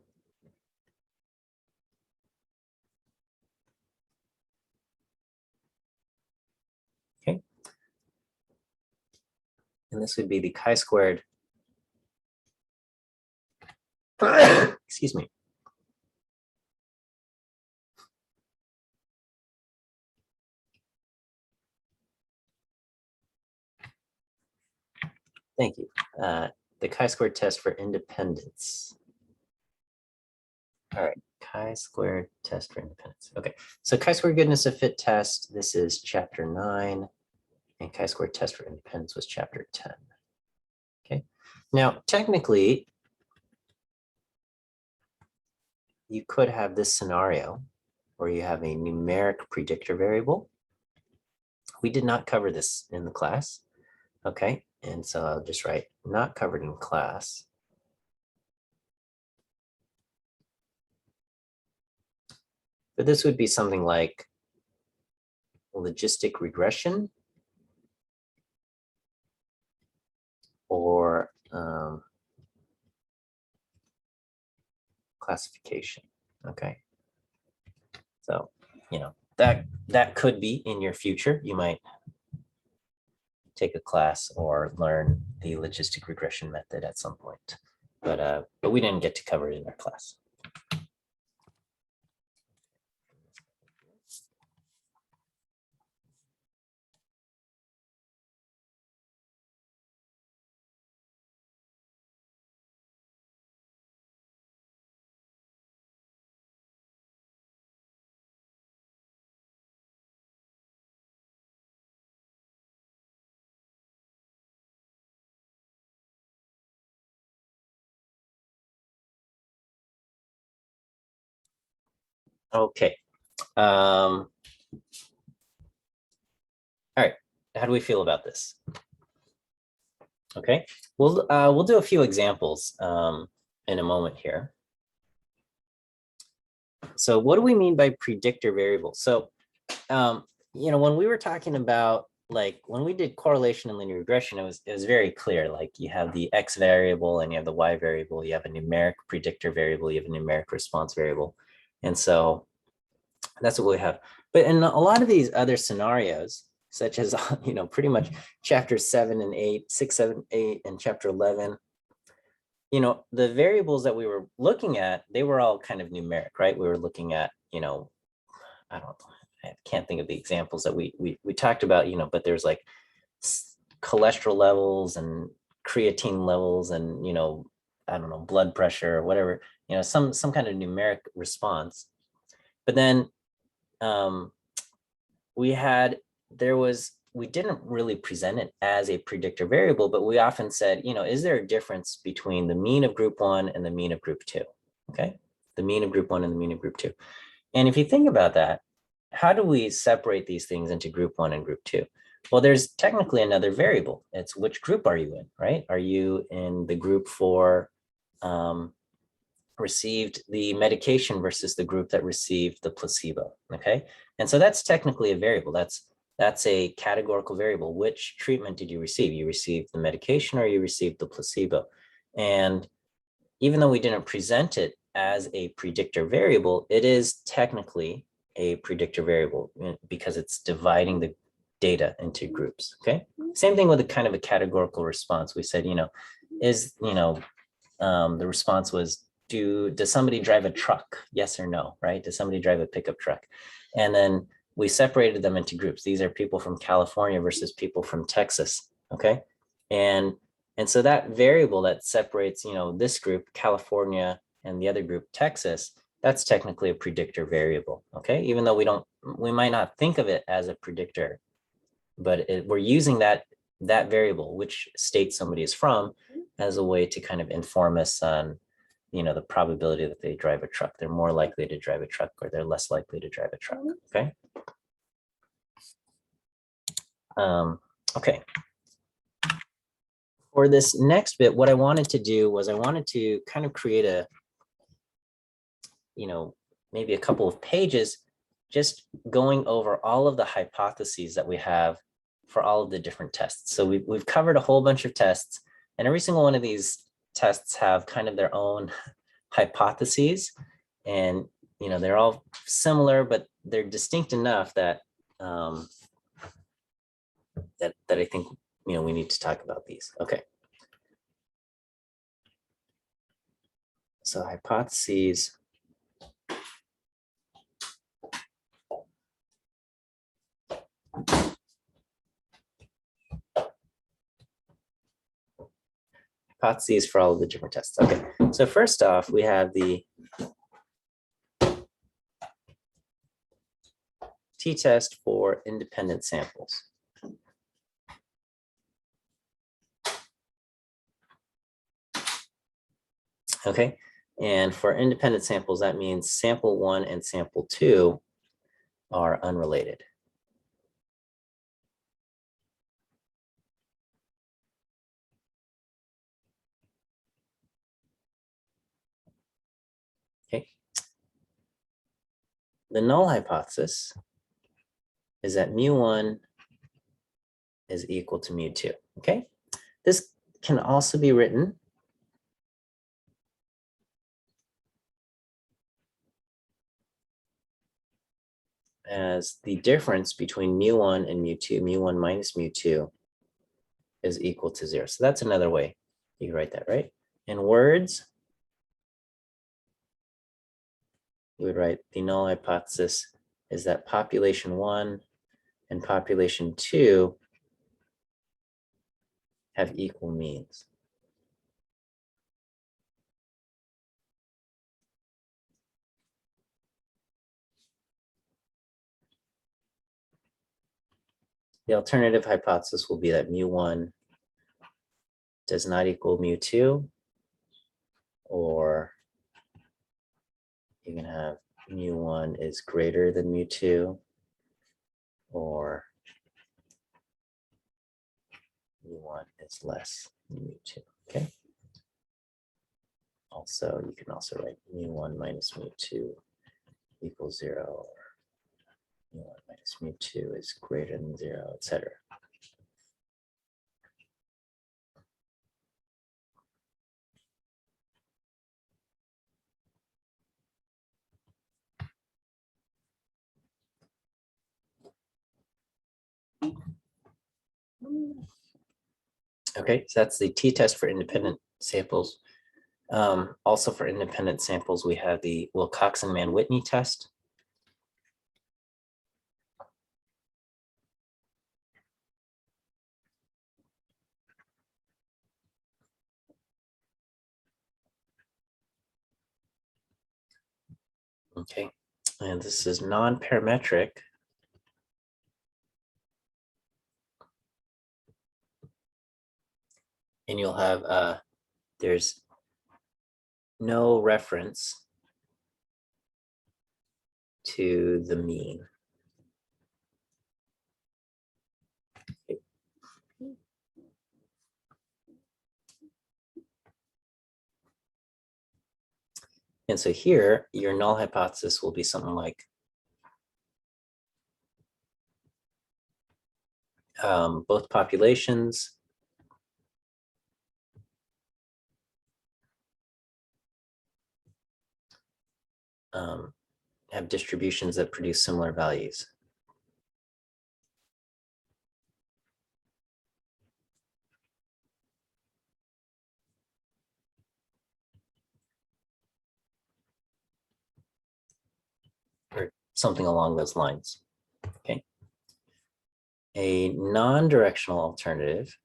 Okay. And this would be the chi-squared. Excuse me. Thank you. The chi-squared test for independence. All right, chi-squared test for independence. Okay, so chi-squared goodness of fit test, this is chapter 9, and chi-squared test for independence was chapter 10. Okay, now technically, you could have this scenario where you have a numeric predictor variable. We did not cover this in the class, okay? And so I'll just write not covered in class. But this would be something like logistic regression or classification, okay? So, you know, that could be in your future. You might take a class or learn the logistic regression method at some point. But we didn't get to cover it in our class. Okay. All right. How do we feel about this? Okay, we'll do a few examples in a moment here. So what do we mean by predictor variables? So, when we were talking about, like, when we did correlation and linear regression, it was very clear. Like, you have the X variable and you have the Y variable, you have a numeric predictor variable, you have a numeric response variable. And so that's what we have. But in a lot of these other scenarios, such as, pretty much chapter 7 and 8, 6, 7, 8, and chapter 11, the variables that we were looking at, they were all kind of numeric, right? We were looking at, I can't think of the examples that we talked about, but there's like cholesterol levels and creatine levels and, I don't know, blood pressure or whatever, some kind of numeric response. But then we didn't really present it as a predictor variable, but we often said, is there a difference between the mean of group 1 and the mean of group 2? Okay, the mean of group 1 and the mean of group 2. And if you think about that, how do we separate these things into group 1 and group 2? Well, there's technically another variable. It's which group are you in, right? Are you in the group for received the medication versus the group that received the placebo? Okay, and so that's technically a variable. That's a categorical variable. Which treatment did you receive? You received the medication or you received the placebo? And even though we didn't present it as a predictor variable, it is technically a predictor variable because it's dividing the data into groups. Okay, same thing with a kind of a categorical response. We said, the response was, does somebody drive a truck? Yes or no, right? Does somebody drive a pickup truck? And then we separated them into groups. These are people from California versus people from Texas. Okay, and so that variable that separates, this group, California, and the other group, Texas, that's technically a predictor variable. Okay, even though we might not think of it as a predictor, but we're using that variable, which state somebody is from, as a way to kind of inform us on, the probability that they drive a truck. They're more likely to drive a truck or they're less likely to drive a truck. Okay. Okay. For this next bit, what I wanted to do was I wanted to kind of create a, maybe a couple of pages just going over all of the hypotheses that we have for all of the different tests. So we've covered a whole bunch of tests, and every single one of these tests have kind of their own hypotheses, and they're all similar, but they're distinct enough that that I think we need to talk about these. Okay. So hypotheses. Hypotheses for all of the different tests. Okay, so first off, we have the t-test for independent samples. Okay, and for independent samples, that means sample 1 and sample 2 are unrelated. Okay. The null hypothesis is that mu1 is equal to mu2. Okay, this can also be written as the difference between mu1 and mu2, mu1 minus mu2, is equal to 0. So that's another way you write that, right? In words, you would write the null hypothesis is that population 1 and population 2 have equal means. The alternative hypothesis will be that mu1 does not equal mu2, or you can have mu1 is greater than mu2, or mu1 is less mu2, okay? Also, you can also write mu1 minus mu2 equals 0, or mu1 minus mu2 is greater than 0, etc. Okay, so that's the t-test for independent samples. Also for independent samples, we have the Wilcoxon-Mann-Whitney test. Okay, and this is non-parametric. And you'll have, there's no reference to the mean. And so here, your null hypothesis will be something like both populations have distributions that produce similar values. Or something along those lines, okay? A non-directional alternative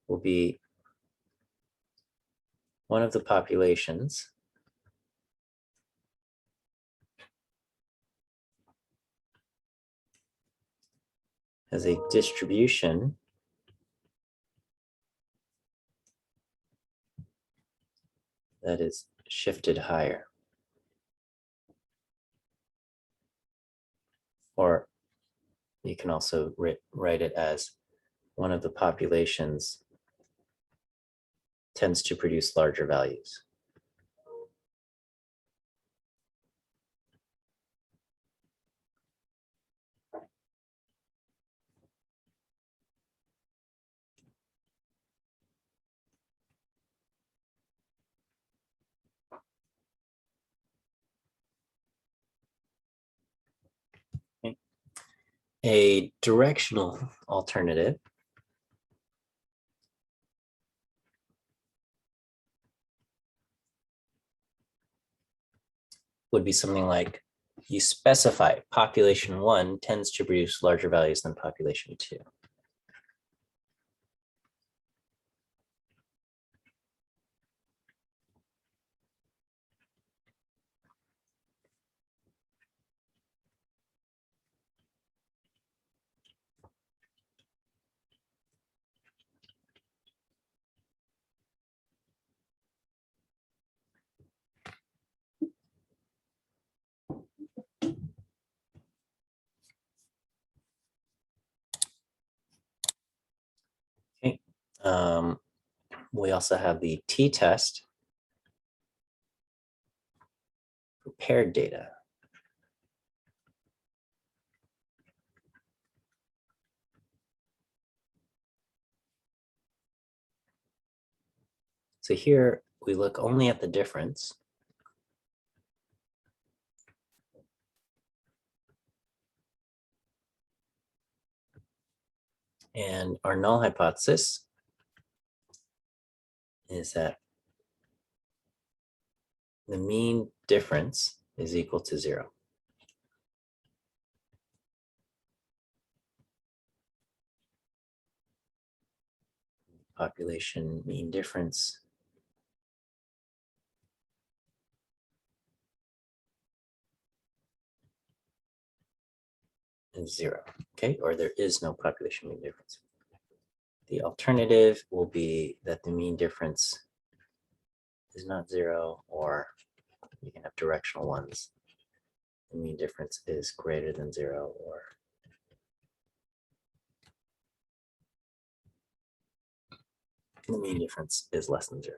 will be one of the populations has a distribution that is shifted higher. Or you can also write it as one of the populations tends to produce larger values. Okay. A directional alternative would be something like you specify population 1 tends to produce larger values than population 2. Okay. We also have the t-test for paired data. So here we look only at the difference. And our null hypothesis is that the mean difference is equal to 0. Population mean difference is 0, okay? Or there is no population mean difference. The alternative will be that the mean difference is not 0, or you can have directional ones the mean difference is greater than 0 or the mean difference is less than 0.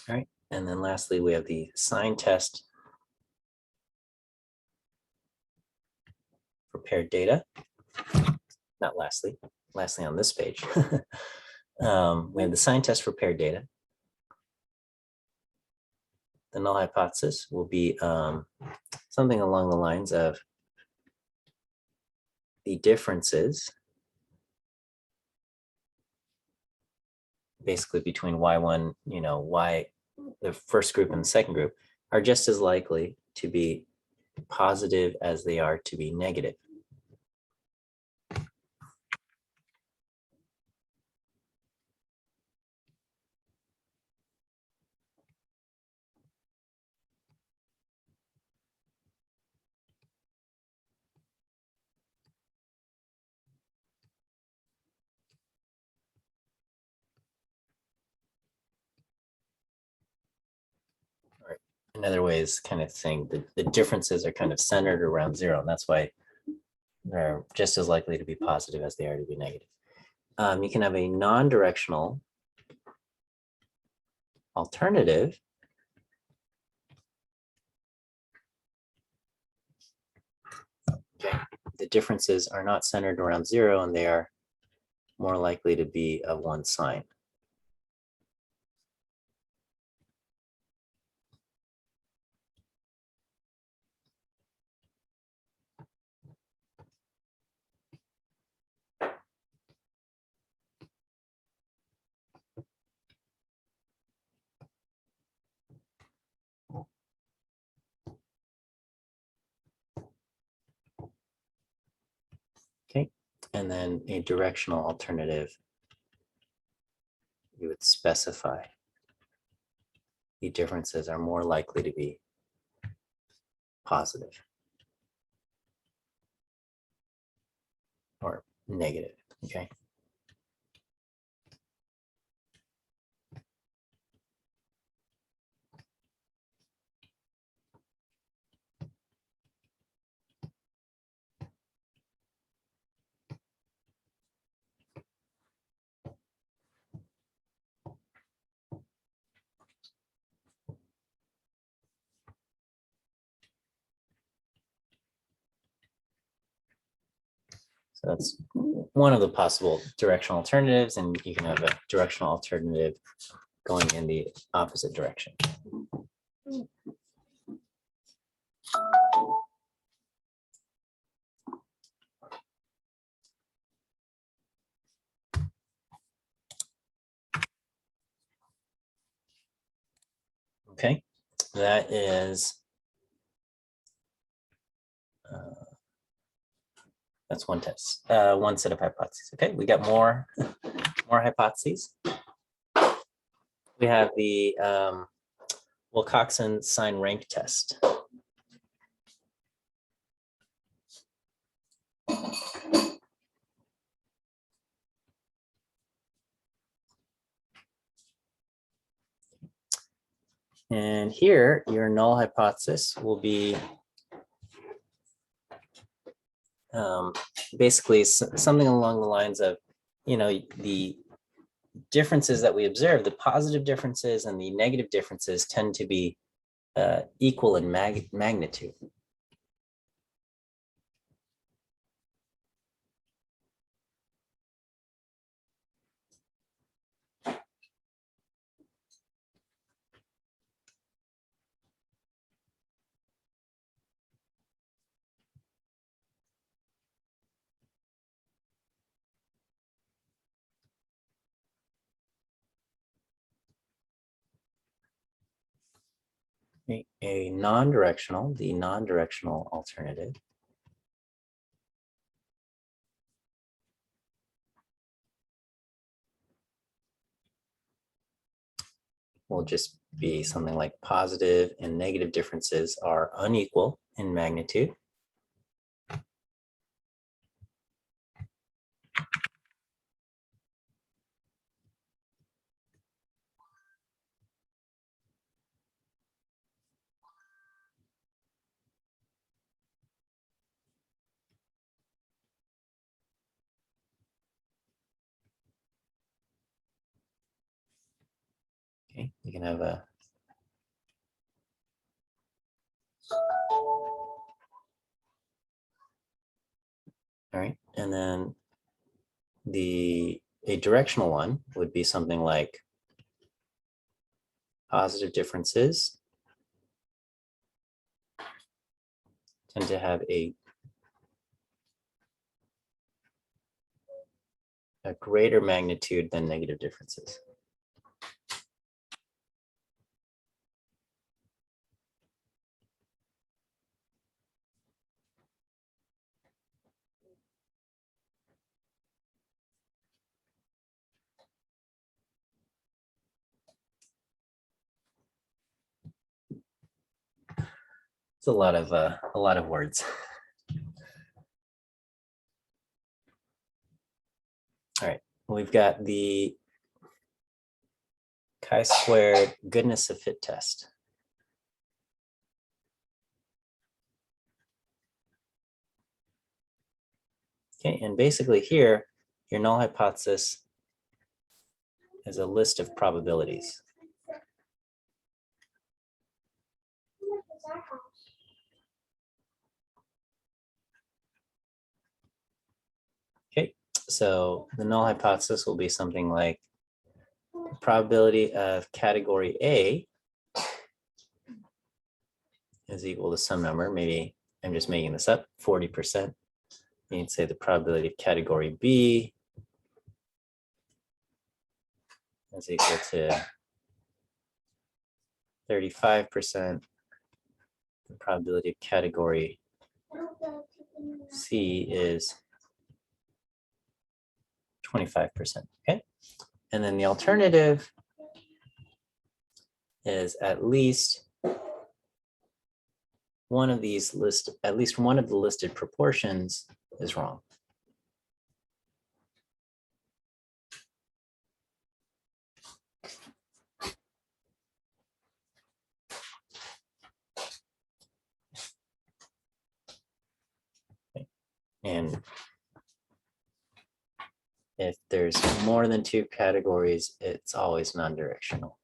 All right, and then lastly, we have the sign test for paired data. Not lastly on this page. We have the sign test for paired data. The null hypothesis will be something along the lines of the differences basically between y1, the first group and the second group are just as likely to be positive as they are to be negative. Another way is kind of saying that the differences are kind of centered around 0, and that's why they're just as likely to be positive as they are to be negative. You can have a non-directional alternative okay. The differences are not centered around 0, and they are more likely to be of one sign. Okay, and then a directional alternative, you would specify the differences are more likely to be positive or negative, okay? So that's one of the possible directional alternatives, and you can have a directional alternative going in the opposite direction. Okay, that is that's one test, one set of hypotheses. Okay, we got more hypotheses. We have the Wilcoxon sign rank test. And here, your null hypothesis will be basically something along the lines of, the differences that we observe, the positive differences and the negative differences tend to be equal in magnitude. The non-directional alternative will just be something like positive and negative differences are unequal in magnitude. Okay, you can have a all right, and then a directional one would be something like positive differences tend to have a greater magnitude than negative differences. It's a lot of words. All right, we've got the chi-squared goodness of fit test. Okay, and basically here, your null hypothesis is a list of probabilities. Okay, so the null hypothesis will be something like the probability of category A is equal to some number. Maybe I'm just making this up, 40%. You'd say the probability of category B is equal to 35%. The probability of category C is 25%. Okay, and then the alternative is at least one of these at least one of the listed proportions is wrong. Okay. And if there's more than two categories, it's always non-directional.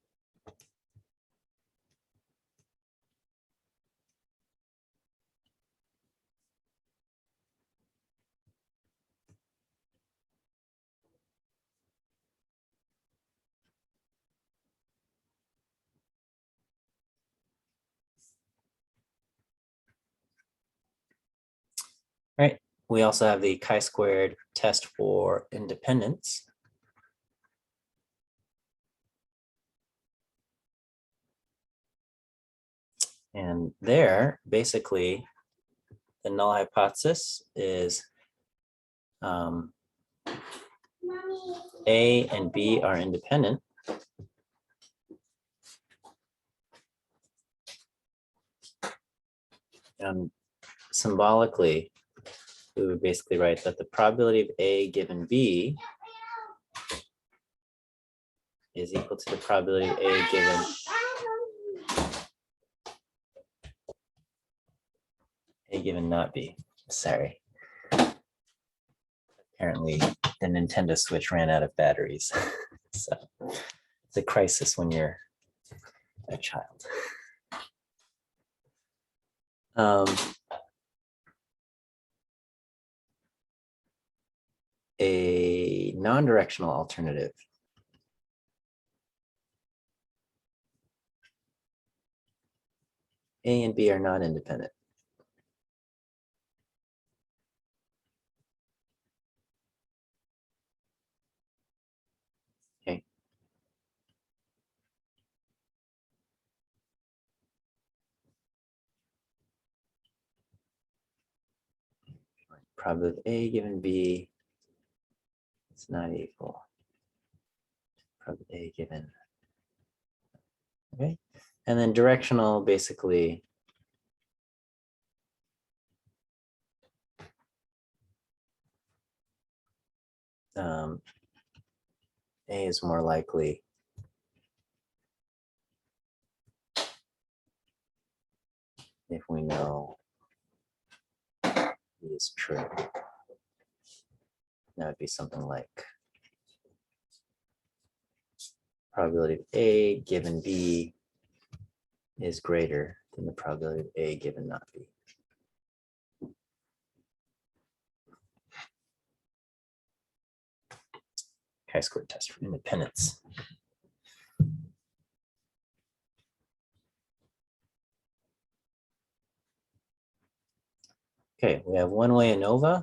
Right. We also have the chi-squared test for independence. And there, basically, the null hypothesis is A and B are independent. And symbolically, we would basically write that the probability of A given B is equal to the probability of A given not B. Sorry. Apparently, the Nintendo Switch ran out of batteries. So it's a crisis when you're a child. A non-directional alternative A and B are not independent. Okay. Probability of A given B is not equal. Probability of A given. Okay. And then directional basically A is more likely if we know B is true. That would be something like probability of A given B is greater than the probability of A given not B. Chi-square test for independence. Okay, we have one-way ANOVA.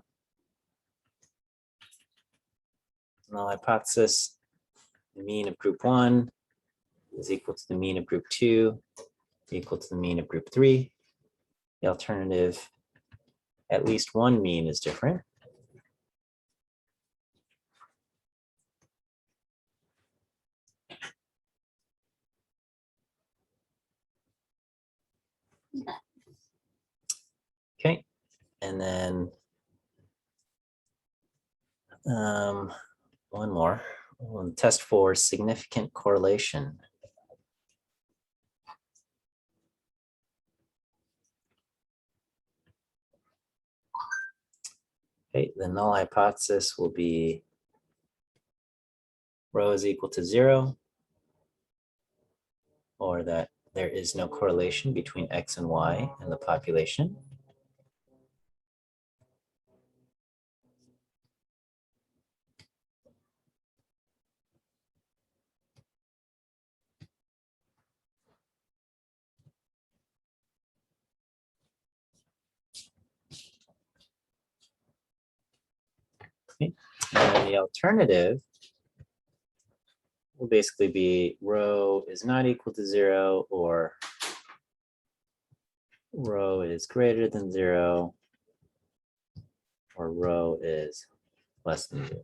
Null hypothesis, the mean of group 1 is equal to the mean of group 2, equal to the mean of group 3. The alternative, at least one mean is different. Okay, and then one more. We'll test for significant correlation. Okay, the null hypothesis will be rho is equal to 0, or that there is no correlation between X and Y in the population. Okay. And then the alternative will basically be rho is not equal to 0, or rho is greater than 0, or rho is less than 0.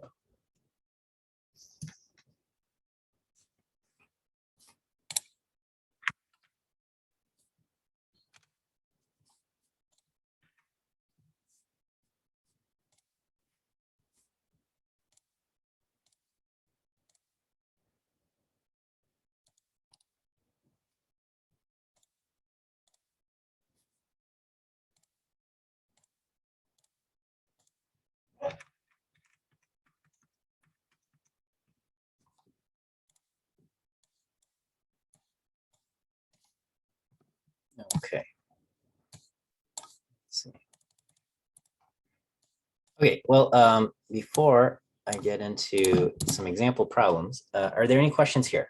Okay. Let's see. Okay, well, before I get into some example problems, are there any questions here?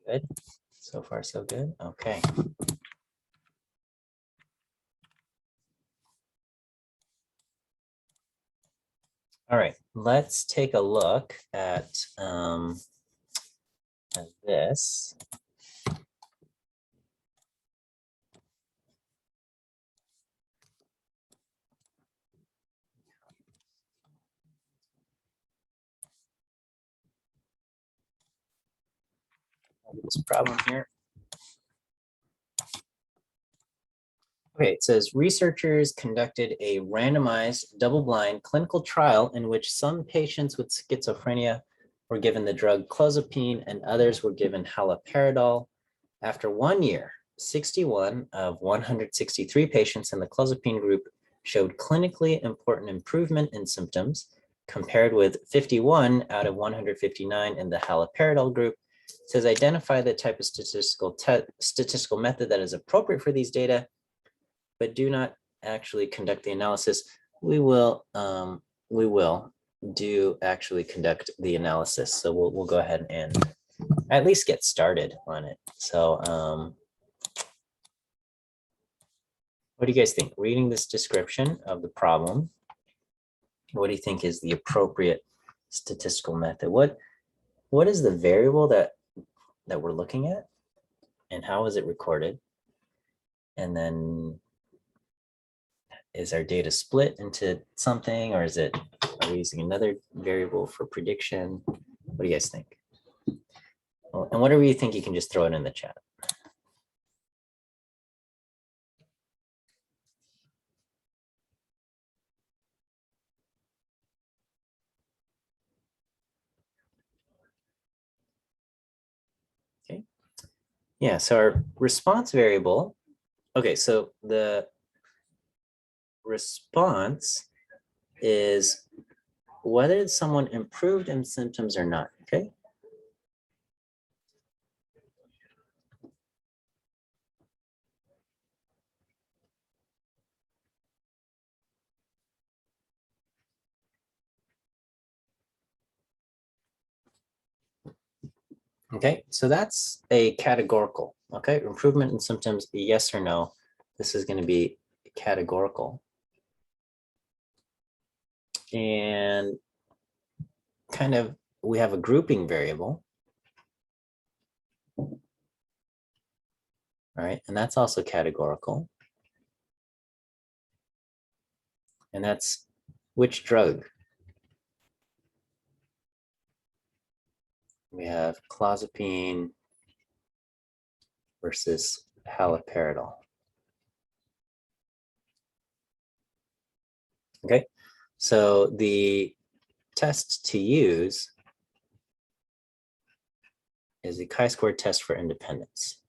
Good. So far, so good. Okay. All right, let's take a look at this. This problem here. Okay, it says researchers conducted a randomized double-blind clinical trial in which some patients with schizophrenia were given the drug clozapine and others were given haloperidol. After 1 year, 61 of 163 patients in the clozapine group showed clinically important improvement in symptoms, compared with 51 out of 159 in the haloperidol group. It says identify the type of statistical method that is appropriate for these data, but do not actually conduct the analysis. We will do actually conduct the analysis. So we'll go ahead and at least get started on it. So what do you guys think? Reading this description of the problem, what do you think is the appropriate statistical method? What is the variable that we're looking at, and how is it recorded? And then is our data split into something, or are we using another variable for prediction? What do you guys think? Well, and whatever you think, you can just throw it in the chat. Yeah, so our response variable, okay, so the response is whether someone improved in symptoms or not, okay? Okay, so that's a categorical, okay? Improvement in symptoms, yes or no. This is going to be categorical. And kind of, we have a grouping variable. All right, and that's also categorical. And that's which drug? We have clozapine versus haloperidol. Okay, so the test to use is the chi-square test for independence.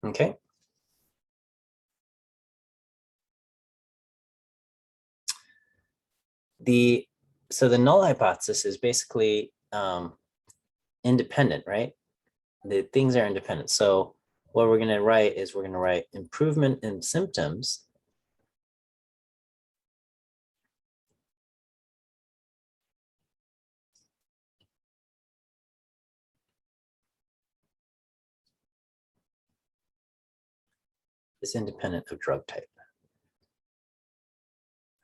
Okay. So the null hypothesis is basically independent, right? The things are independent. So what we're going to write is we're going to write improvement in symptoms is independent of drug type.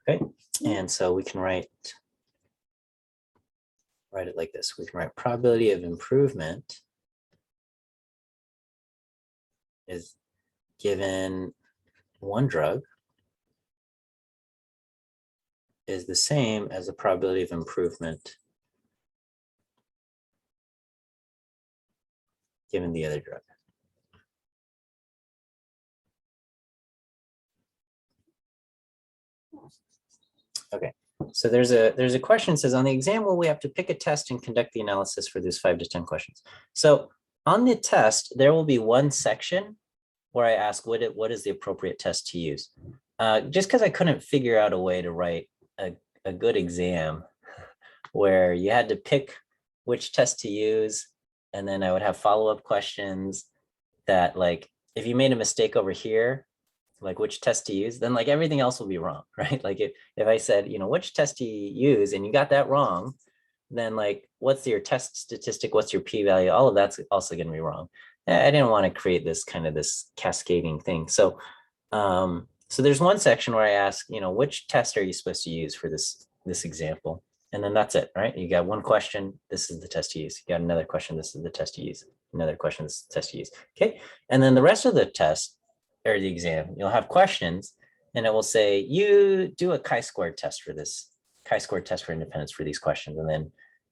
Okay, and so we can write it like this. We can write probability of improvement is given one drug is the same as the probability of improvement given the other drug. Okay, so there's a question that says on the exam, will we have to pick a test and conduct the analysis for these 5 to 10 questions? So on the test, there will be one section where I ask what is the appropriate test to use. Just because I couldn't figure out a way to write a good exam where you had to pick which test to use, and then I would have follow-up questions that, like, if you made a mistake over here, like which test to use, then like everything else will be wrong, right? Like if I said, which test to use and you got that wrong, then like what's your test statistic, what's your p-value, all of that's also going to be wrong. I didn't want to create this kind of this cascading thing. So so there's one section where I ask, which test are you supposed to use for this example? And then that's it, right? You got one question, this is the test to use. You got another question, this is the test to use. Another question, this is the test to use. Okay. And then the rest of the test or the exam, you'll have questions and it will say, you do a chi-square test for this, chi-square test for independence for these questions.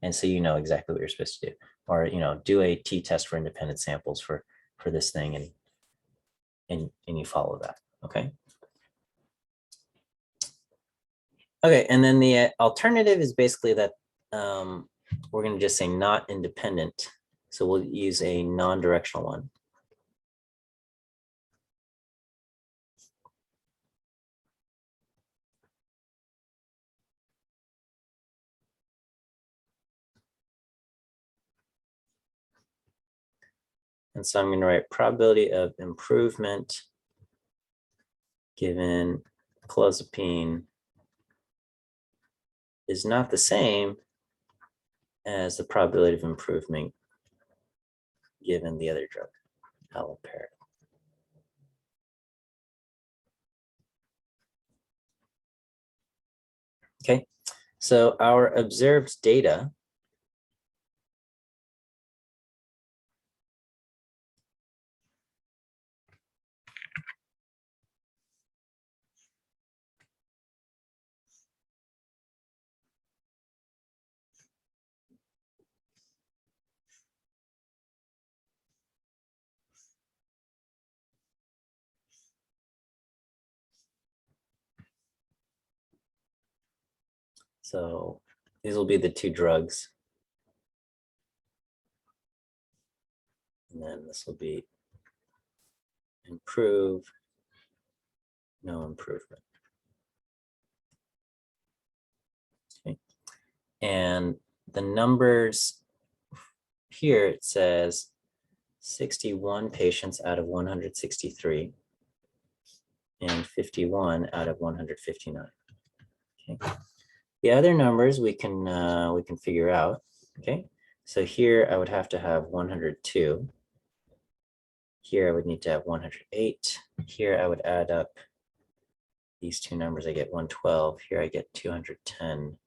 And so you know exactly what you're supposed to do. Or, do a t-test for independent samples for this thing and you follow that. Okay. Okay, and then the alternative is basically that we're going to just say not independent. So we'll use a non-directional one. And so I'm going to write probability of improvement given clozapine is not the same as the probability of improvement given the other drug, haloperidol. Okay, so our observed data So these will be the two drugs. And then this will be improve, no improvement. Okay. And the numbers here, it says 61 patients out of 163 and 51 out of 159. Okay. The other numbers we can figure out. Okay. So here I would have to have 102. Here I would need to have 108. Here I would add up these two numbers. I get 112. Here I get 210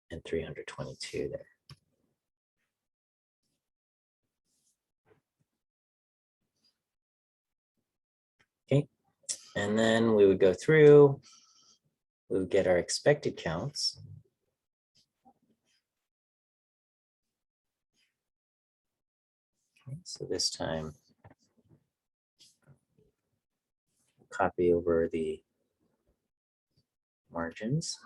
and 322 there. Okay, and then we would go through, we would get our expected counts. Okay, so this time, copy over the margins.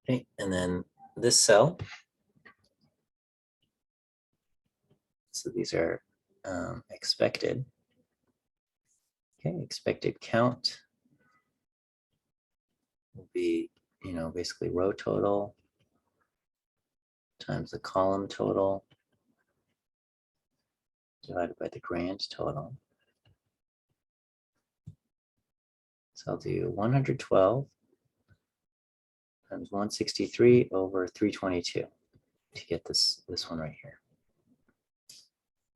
Okay, and then this cell. So these are expected. Okay, expected count will be, basically row total times the column total divided by the grand total. So I'll do 112 times 163 over 322 to get this one right here.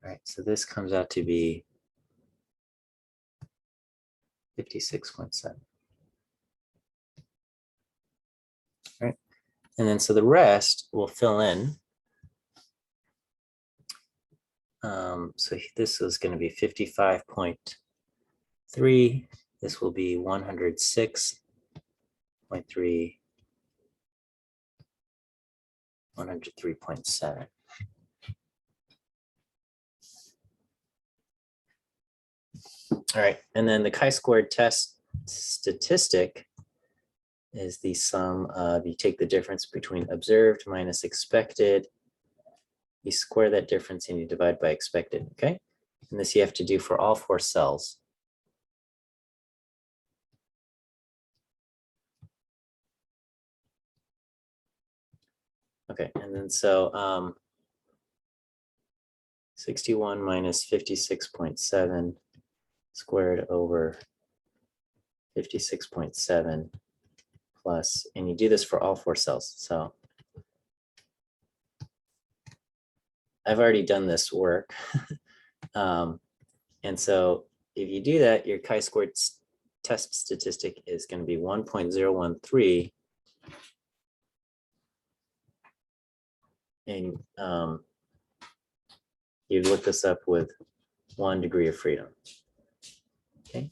All right, so this comes out to be 56.7. All right, and then so the rest will fill in. So this is going to be 55.3. This will be 106.3, 103.7. All right, and then the chi-squared test statistic is the sum of, you take the difference between observed minus expected, you square that difference and you divide by expected, okay? And this you have to do for all 4 cells. Okay, and then so 61 minus 56.7 squared over 56.7 plus, and you do this for all 4 cells. So I've already done this work. And so if you do that, your chi-squared test statistic is going to be 1.013. And you look this up with 1 degree of freedom. Okay.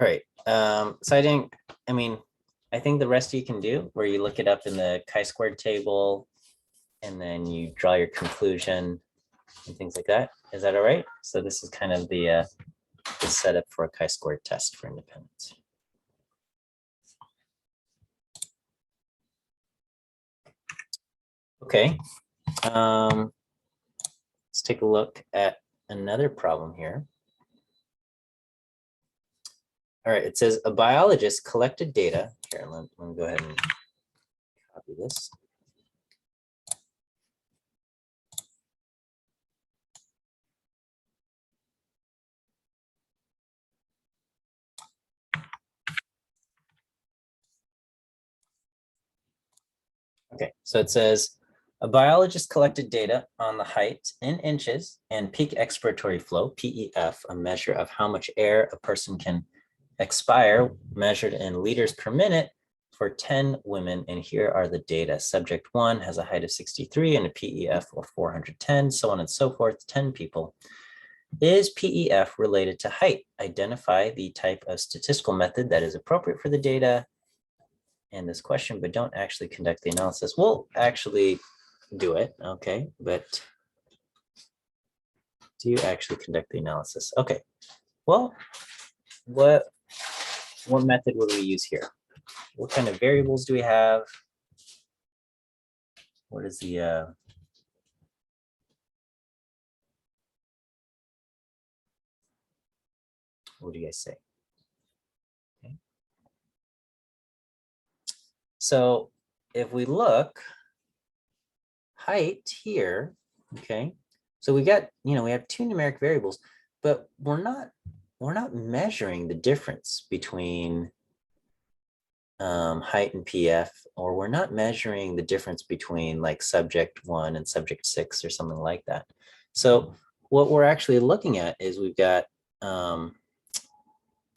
All right. So I think the rest you can do where you look it up in the chi-squared table and then you draw your conclusion and things like that. Is that all right? So this is kind of the setup for a chi-squared test for independence. Okay. Let's take a look at another problem here. All right, it says a biologist collected data. Here, let me go ahead and copy this. Okay, so it says a biologist collected data on the height in inches and peak expiratory flow, PEF, a measure of how much air a person can expire measured in liters per minute for 10 women. And here are the data. Subject 1 has a height of 63 and a PEF of 410, so on and so forth, 10 people. Is PEF related to height? Identify the type of statistical method that is appropriate for the data in this question, but don't actually conduct the analysis. We'll actually do it, okay? But do you actually conduct the analysis? Okay, well, what method would we use here? What kind of variables do we have? What is the, what do you guys say? Okay. So if we look, height here, okay, so we got, we have two numeric variables, but we're not measuring the difference between height and PF, or we're not measuring the difference between like subject 1 and subject 6 or something like that. So what we're actually looking at is we've got,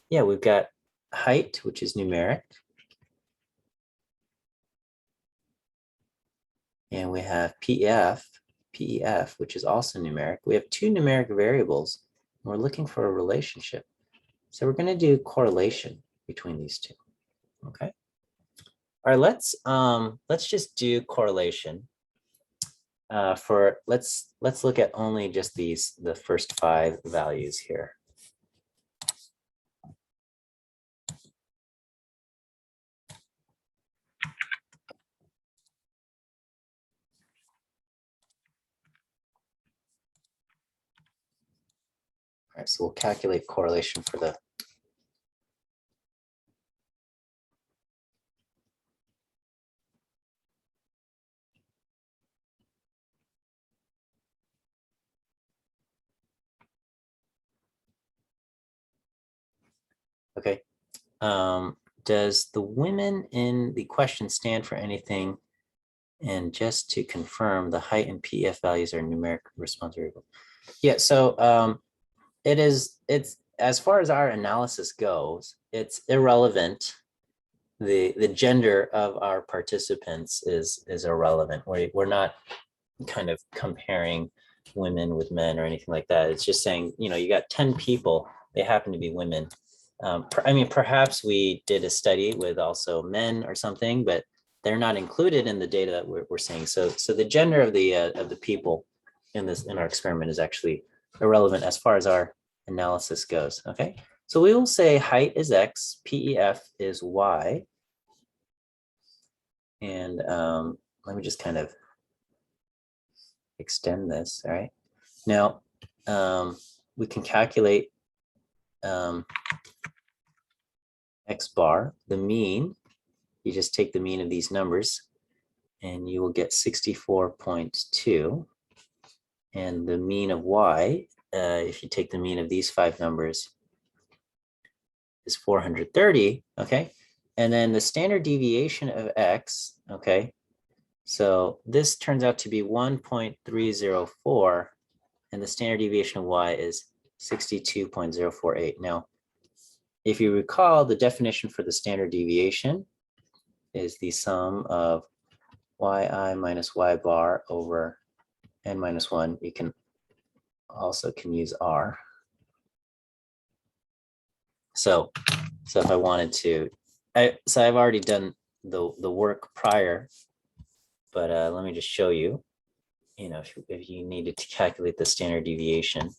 we've got height, which is numeric. And we have PEF, which is also numeric. We have two numeric variables. And we're looking for a relationship. So we're going to do correlation between these two. Okay. All right, let's just do correlation. Let's look at only just the first 5 values here. All right, so we'll calculate correlation for the okay. Does the women in the question stand for anything? And just to confirm, the height and PEF values are numeric response variable. Yeah, so it's as far as our analysis goes, it's irrelevant. The gender of our participants is irrelevant. We're not kind of comparing women with men or anything like that. It's just saying, you got 10 people, they happen to be women. I mean, perhaps we did a study with also men or something, but they're not included in the data that we're seeing. So the gender of the people in our experiment is actually irrelevant as far as our analysis goes. Okay, so we will say height is X, PEF is Y, and let me just kind of extend this. All right, now we can calculate X bar, the mean. You just take the mean of these numbers and you will get 64.2. And the mean of Y, if you take the mean of these 5 numbers, is 430, okay? And then the standard deviation of X, okay? So this turns out to be 1.304, and the standard deviation of Y is 62.048. Now, if you recall, the definition for the standard deviation is the sum of yi minus y bar over n minus 1. You can also use r. So if I wanted to, so I've already done the work prior, but let me just show you. If you needed to calculate the standard deviation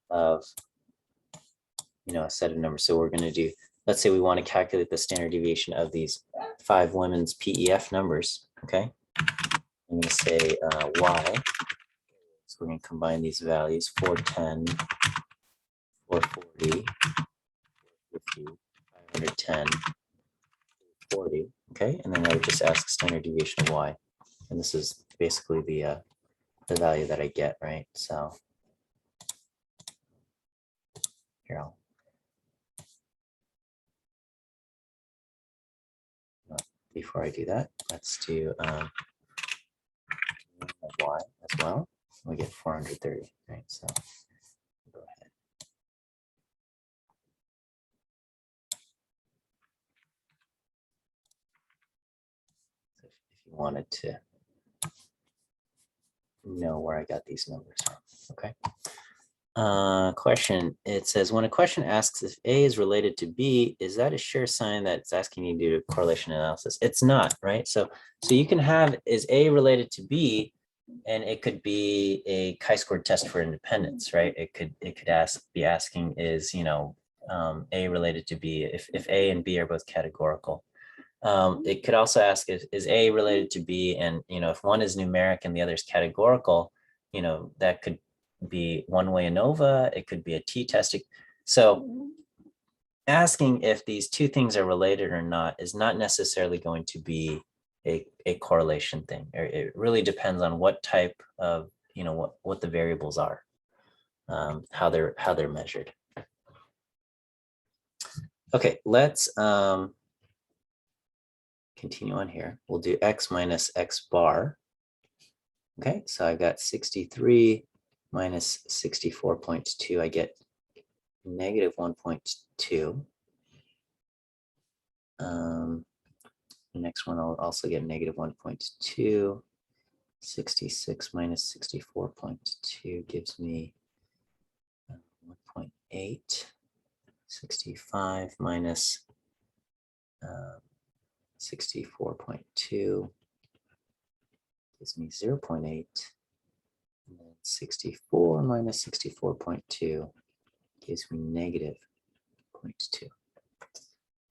of a set of numbers. So we're going to do, let's say we want to calculate the standard deviation of these 5 women's PEF numbers. Okay, I'm going to say y. So we're going to combine these values: 410, 440, 450, 510, 40. Okay, and then I would just ask standard deviation of y, and this is basically the value that I get, right? So here, before I do that, let's do y as well. We get 430, right? So go ahead. if you wanted to know where I got these numbers from. Okay. Question. It says, when a question asks if A is related to B, is that a sure sign that it's asking you to do a correlation analysis? It's not, right? So you can have, is A related to B, and it could be a chi-square test for independence, right? It could be asking, is, you know, A related to B if A and B are both categorical. It could also ask, is A related to B? And, you know, if one is numeric and the other is categorical, you know, that could be one-way ANOVA, it could be a t-testing. So asking if these two things are related or not is not necessarily going to be a correlation thing. It really depends on what type of, you know, what the variables are, how they're measured. Okay, let's continue on here. We'll do x minus x bar. Okay, so I got 63 minus 64.2. I get negative 1.2. The next one I'll also get negative 1.2. 66 minus 64.2 gives me 1.8. 65 minus 64.2 gives me 0.8. And then 64 minus 64.2 gives me negative 0.2.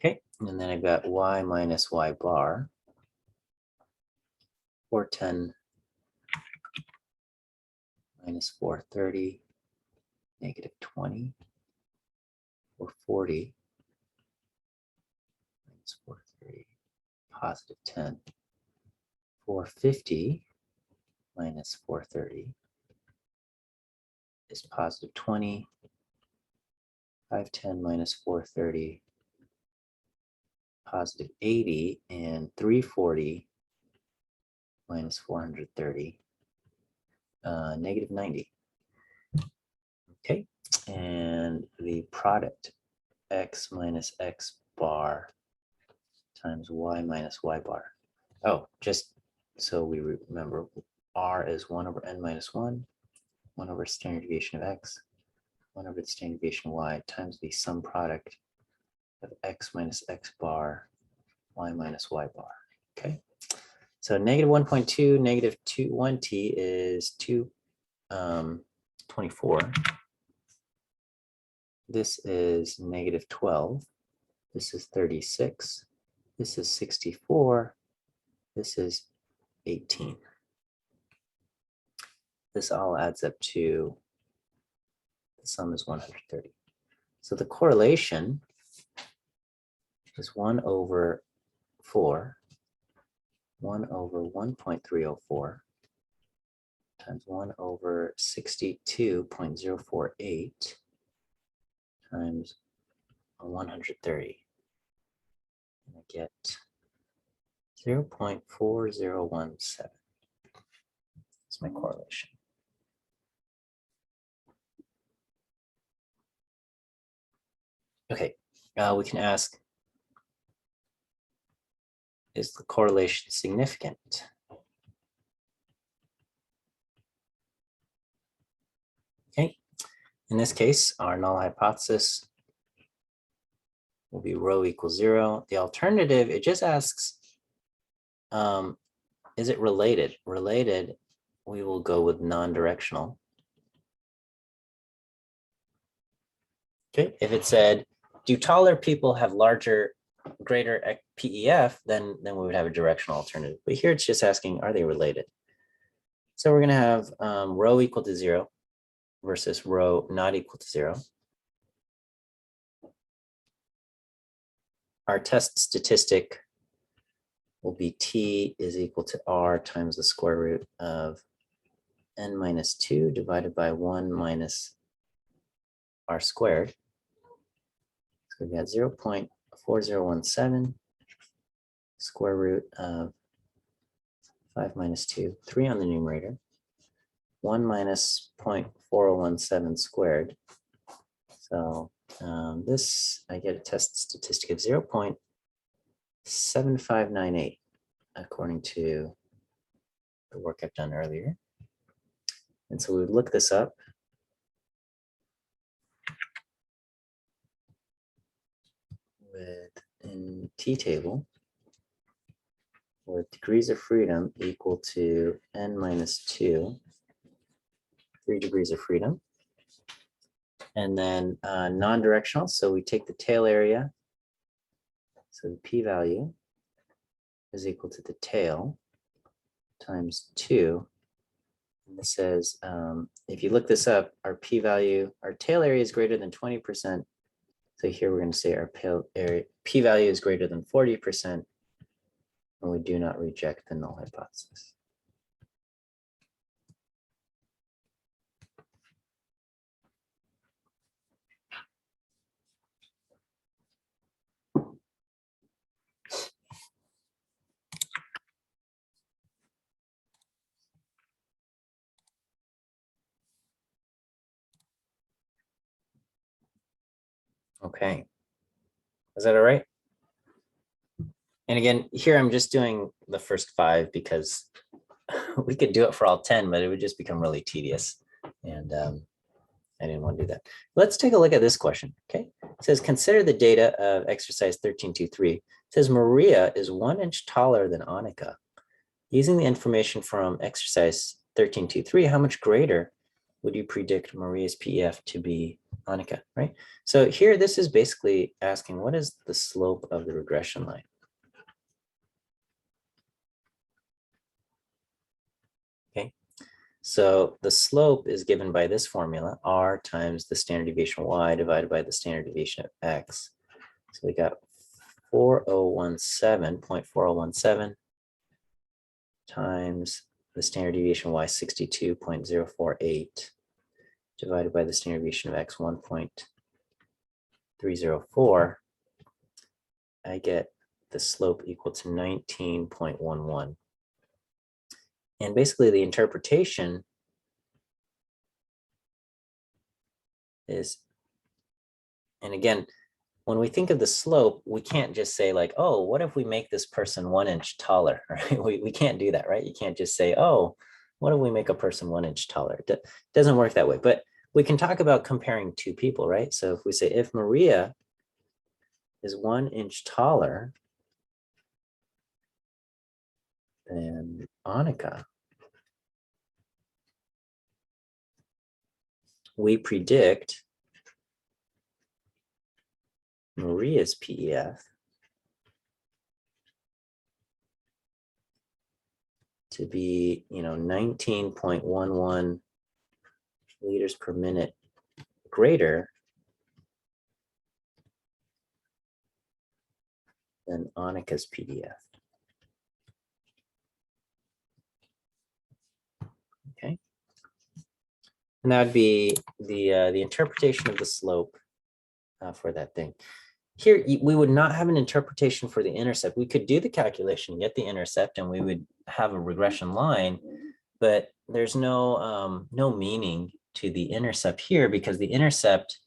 Okay, and then I've got y minus y bar, 410 minus 430, negative 20, 440 minus 430, positive 10, 450 minus 430 is positive 20, 510 minus 430, positive 80, and 340 minus 430, negative 90. Okay, and the product, x minus x bar times y minus y bar. Oh, just so we remember, r is 1 over n minus 1, 1 over standard deviation of x, 1 over the standard deviation of y times the sum product of x minus x bar, y minus y bar. Okay, so negative 1.2, negative 1t is 24. This is negative 12. This is 36. This is 64. This is 18. This all adds up to, the sum is 130. So the correlation is 1 over 4, 1 over 1.304 times 1 over 62.048 times 130. And I get 0.4017. That's my correlation. Okay, we can ask, is the correlation significant? Okay, in this case, our null hypothesis will be rho equals 0. The alternative, it just asks, is it related? Related, we will go with non-directional. Okay, if it said, do taller people have greater PEF, then we would have a directional alternative. But here it's just asking, are they related? So we're going to have rho equal to 0 versus rho not equal to 0. Our test statistic will be t is equal to r times the square root of n minus 2 divided by 1 minus r squared. So we got 0.4017 square root of 5 minus 2, 3 on the numerator, 1 minus 0.4017 squared. So this, I get a test statistic of 0.7598. according to the work I've done earlier. And so we would look this up. In t-table, with degrees of freedom equal to n minus 2, 3 degrees of freedom. And then non-directional, so we take the tail area. So the p-value is equal to the tail times 2. And this says, if you look this up, our p-value, our tail area is greater than 20%. So here we're going to say our p-value is greater than 40%, and we do not reject the null hypothesis. Okay, is that all right? And again, here I'm just doing the first 5 because we could do it for all 10, but it would just become really tedious. And I didn't want to do that. Let's take a look at this question, okay? It says, consider the data of exercise 13.2.3. It says, Maria is 1 inch taller than Annika. Using the information from exercise 13.2.3, how much greater would you predict Maria's PEF to be Annika, right? So here, this is basically asking, what is the slope of the regression line? Okay, so the slope is given by this formula, r times the standard deviation y divided by the standard deviation of x. So we got 0.4017 times the standard deviation y 62.048 divided by the standard deviation of x 1.304. I get the slope equal to 19.11. And basically the interpretation is, and again, when we think of the slope, we can't just say like, oh, what if we make this person 1 inch taller, right? We can't do that, right? You can't just say, oh, what if we make a person 1 inch taller? It doesn't work that way, but we can talk about comparing 2 people, right? So if we say, if Maria is 1 inch taller than Annika, we predict Maria's PEF to be, 19.11 liters per minute greater than Annika's PEF. Okay, and that would be the interpretation of the slope for that thing. Here, we would not have an interpretation for the intercept. We could do the calculation, get the intercept, and we would have a regression line, but there's no meaning to the intercept here because the intercept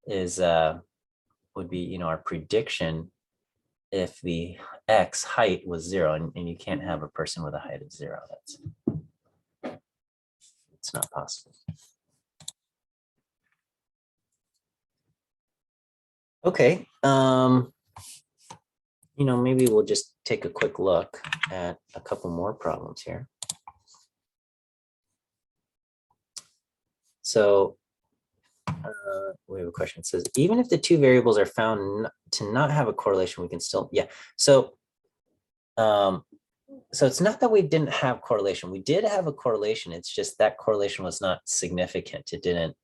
is would be our prediction if the x height was 0, and you can't have a person with a height of 0. It's not possible. Okay, maybe we'll just take a quick look at a couple more problems here. So we have a question. It says, even if the 2 variables are found to not have a correlation, we can still, yeah. So, so it's not that we didn't have correlation. We did have a correlation. It's just that correlation was not significant. It didn't,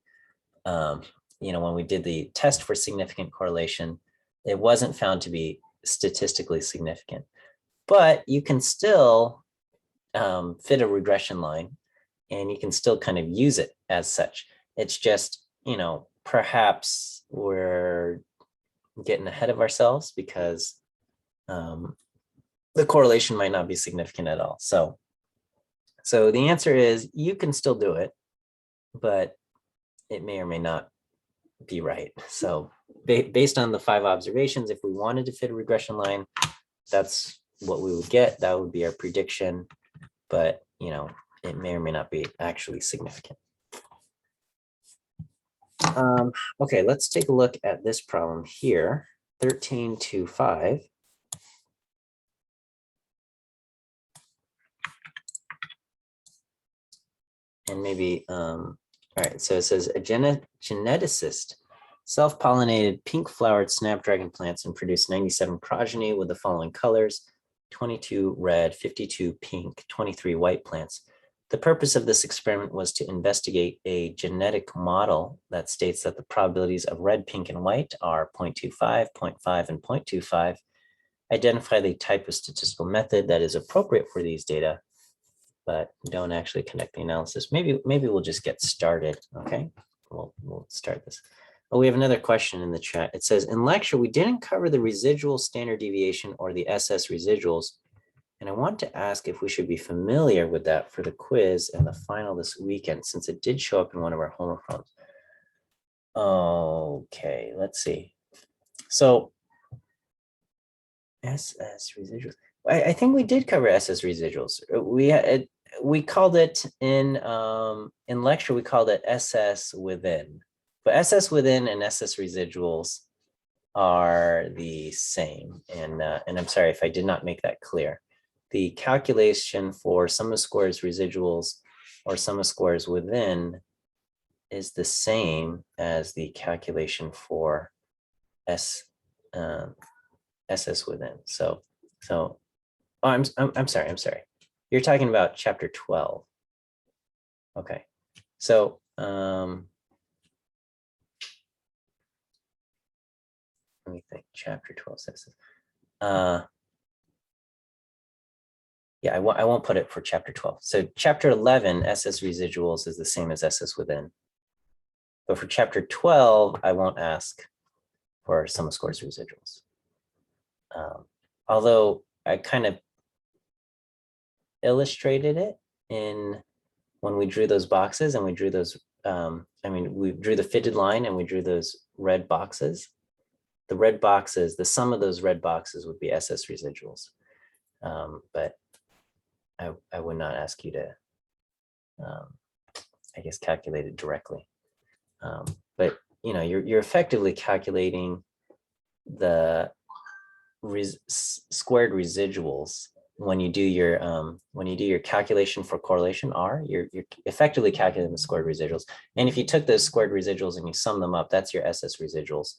when we did the test for significant correlation, it wasn't found to be statistically significant. But you can still fit a regression line, and you can still kind of use it as such. It's just, perhaps we're getting ahead of ourselves because the correlation might not be significant at all. So the answer is you can still do it, but it may or may not be right. So based on the 5 observations, if we wanted to fit a regression line, that's what we would get. That would be our prediction, but you know, it may or may not be actually significant. Okay, let's take a look at this problem here, 13.2.5. And maybe, all right, so it says a geneticist self-pollinated pink-flowered snapdragon plants and produced 97 progeny with the following colors: 22 red, 52 pink, 23 white plants. The purpose of this experiment was to investigate a genetic model that states that the probabilities of red, pink, and white are 0.25, 0.5, and 0.25. Identify the type of statistical method that is appropriate for these data, but don't actually conduct the analysis. Maybe we'll just get started, okay? We'll start this. Oh, we have another question in the chat. It says, in lecture, we didn't cover the residual standard deviation or the SS residuals. And I want to ask if we should be familiar with that for the quiz and the final this weekend, since it did show up in one of our homework problems. Okay, let's see. So SS residuals. I think we did cover SS residuals. We called it in lecture, we called it SS within. But SS within and SS residuals are the same. And I'm sorry if I did not make that clear. The calculation for sum of squares residuals or sum of squares within is the same as the calculation for SS within. So oh, I'm sorry. You're talking about chapter 12. Okay. So let me think. Chapter 12 says yeah, I won't put it for chapter 12. So chapter 11, SS residuals is the same as SS within. But for chapter 12, I won't ask for sum of squares residuals. Although I kind of illustrated it in when we drew those boxes and we drew those, we drew the fitted line and we drew those red boxes. The red boxes, the sum of those red boxes would be SS residuals. But I would not ask you to, I guess, calculate it directly. But you know, you're effectively calculating the squared residuals when you do your calculation for correlation R. You're effectively calculating the squared residuals. And if you took those squared residuals and you sum them up, that's your SS residuals,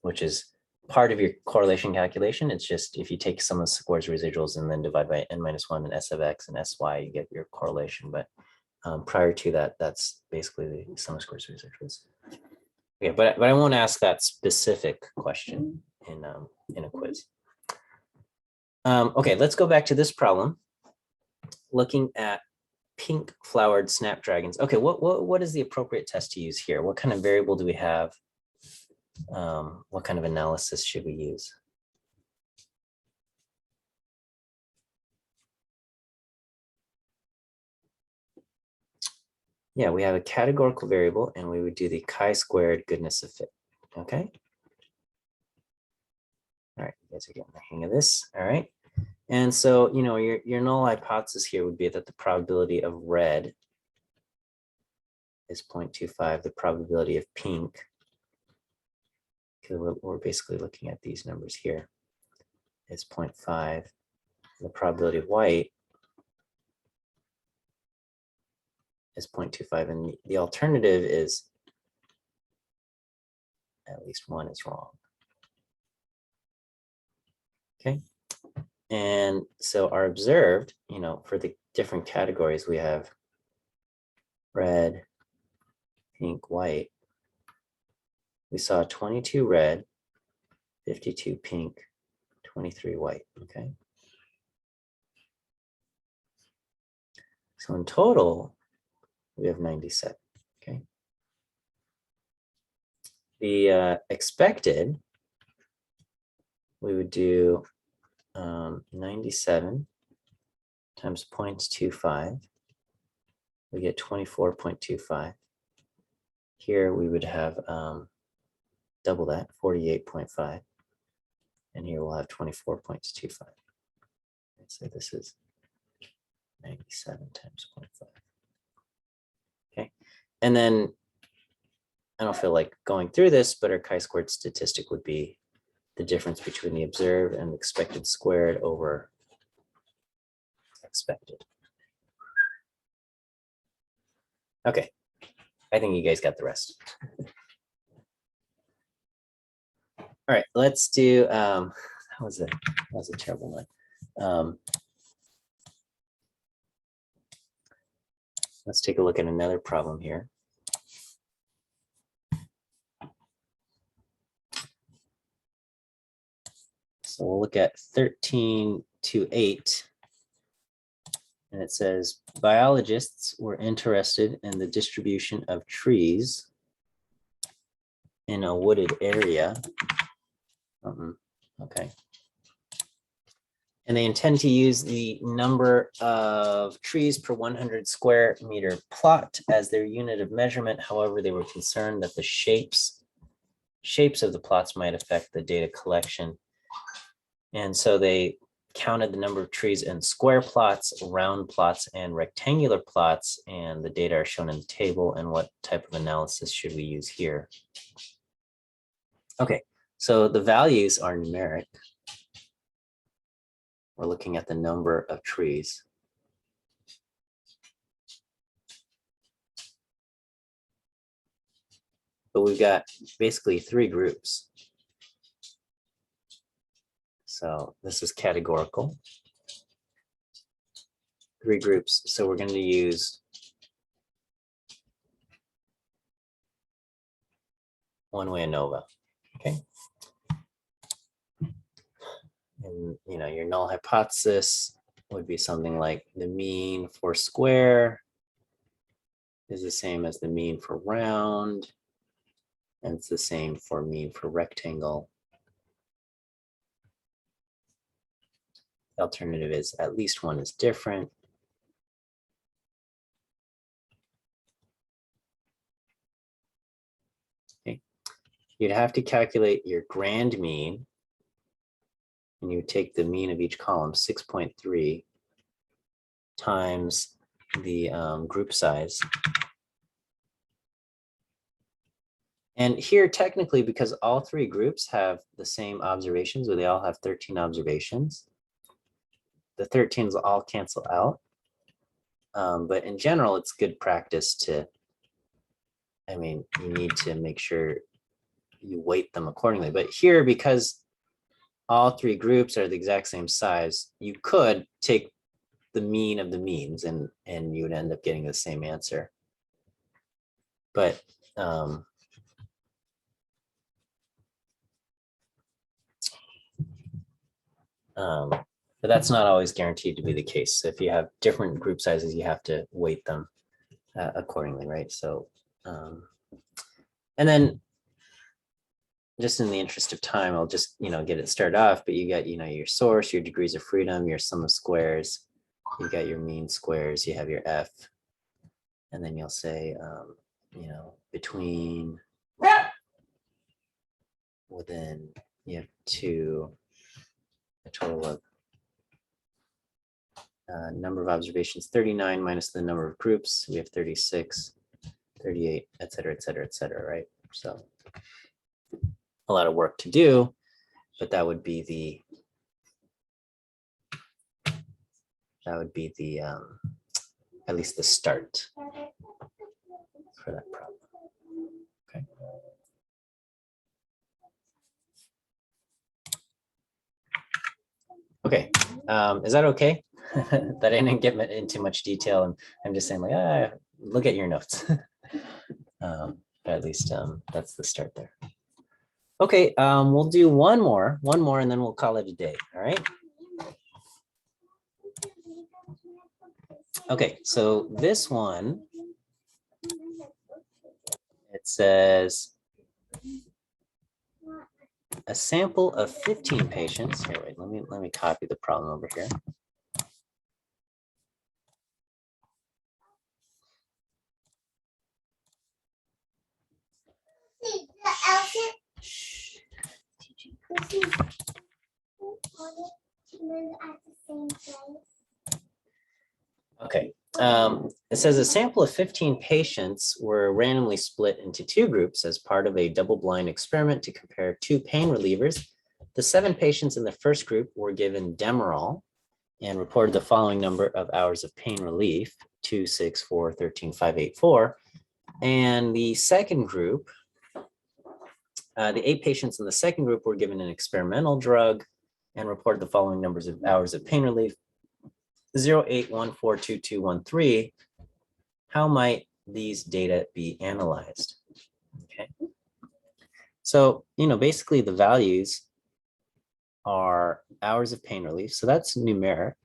which is part of your correlation calculation. It's just if you take sum of squares residuals and then divide by n-1 and S of x and sy, you get your correlation. But prior to that, that's basically the sum of squares residuals. Okay, but I won't ask that specific question in a quiz. Okay, let's go back to this problem. Looking at pink flowered snapdragons. Okay, what is the appropriate test to use here? What kind of variable do we have? What kind of analysis should we use? Yeah, we have a categorical variable and we would do the chi-squared goodness of fit, okay? All right, you guys are getting the hang of this, all right? And so, you know, your null hypothesis here would be that the probability of red is 0.25, the probability of pink, because we're basically looking at these numbers here, is 0.5, the probability of white is 0.25, and the alternative is at least one is wrong. Okay, and so our observed, you know, for the different categories, we have red, pink, white. We saw 22 red, 52 pink, 23 white, okay? So in total, we have 97, okay? The expected, we would do 97 times 0.25. We get 24.25. Here we would have double that, 48.5. And here we'll have 24.25. So this is 97 times 0.5. Okay, and then I don't feel like going through this, but our chi-squared statistic would be the difference between the observed and expected squared over expected. Okay, I think you guys got the rest. All right, let's do, that was a terrible one. Let's take a look at another problem here. So we'll look at 13-8. And it says, biologists were interested in the distribution of trees in a wooded area. Okay. And they intend to use the number of trees per 100 square meter plot as their unit of measurement. However, they were concerned that the shapes of the plots might affect the data collection. And so they counted the number of trees in square plots, round plots, and rectangular plots, and the data are shown in the table. And what type of analysis should we use here? Okay, so the values are numeric. We're looking at the number of trees. But we've got basically 3 groups. So this is categorical. 3 groups. So we're going to use one-way ANOVA. Okay. And your null hypothesis would be something like the mean for square is the same as the mean for round, and it's the same for mean for rectangle. The alternative is at least one is different. Okay. You'd have to calculate your grand mean, and you would take the mean of each column, 6.3, times the group size. And here, technically, because all 3 groups have the same observations, or they all have 13 observations, the 13s will all cancel out. But in general, it's good practice to, you need to make sure you weight them accordingly. But here, because all 3 groups are the exact same size, you could take the mean of the means and you would end up getting the same answer. But but that's not always guaranteed to be the case. So if you have different group sizes, you have to weight them accordingly, right? So, and then just in the interest of time, I'll just, get it started off, but you got, your source, your degrees of freedom, your sum of squares, you got your mean squares, you have your F, and then you'll say, between, within, you have 2, a total of number of observations, 39 minus the number of groups, we have 36, 38, et cetera, et cetera, et cetera, right? So a lot of work to do, but that would be the at least the start for that problem. Okay. Okay, is that okay? That I didn't get into much detail, and I'm just saying like, look at your notes. But at least that's the start there. Okay, we'll do one more, and then we'll call it a day. All right. Okay, so this one, it says a sample of 15 patients. Here, wait, let me copy the problem over here. Okay. It says a sample of 15 patients were randomly split into two groups as part of a double-blind experiment to compare two pain relievers. The 7 patients in the first group were given Demerol and reported the following number of hours of pain relief, 2, 6, 4, 13, 5, 8, 4. And the second group, the 8 patients in the second group were given an experimental drug and reported the following numbers of hours of pain relief, 0, 8, 1, 4, 2, 2, 1, 3. How might these data be analyzed? Okay. So, basically the values are hours of pain relief. So that's numeric.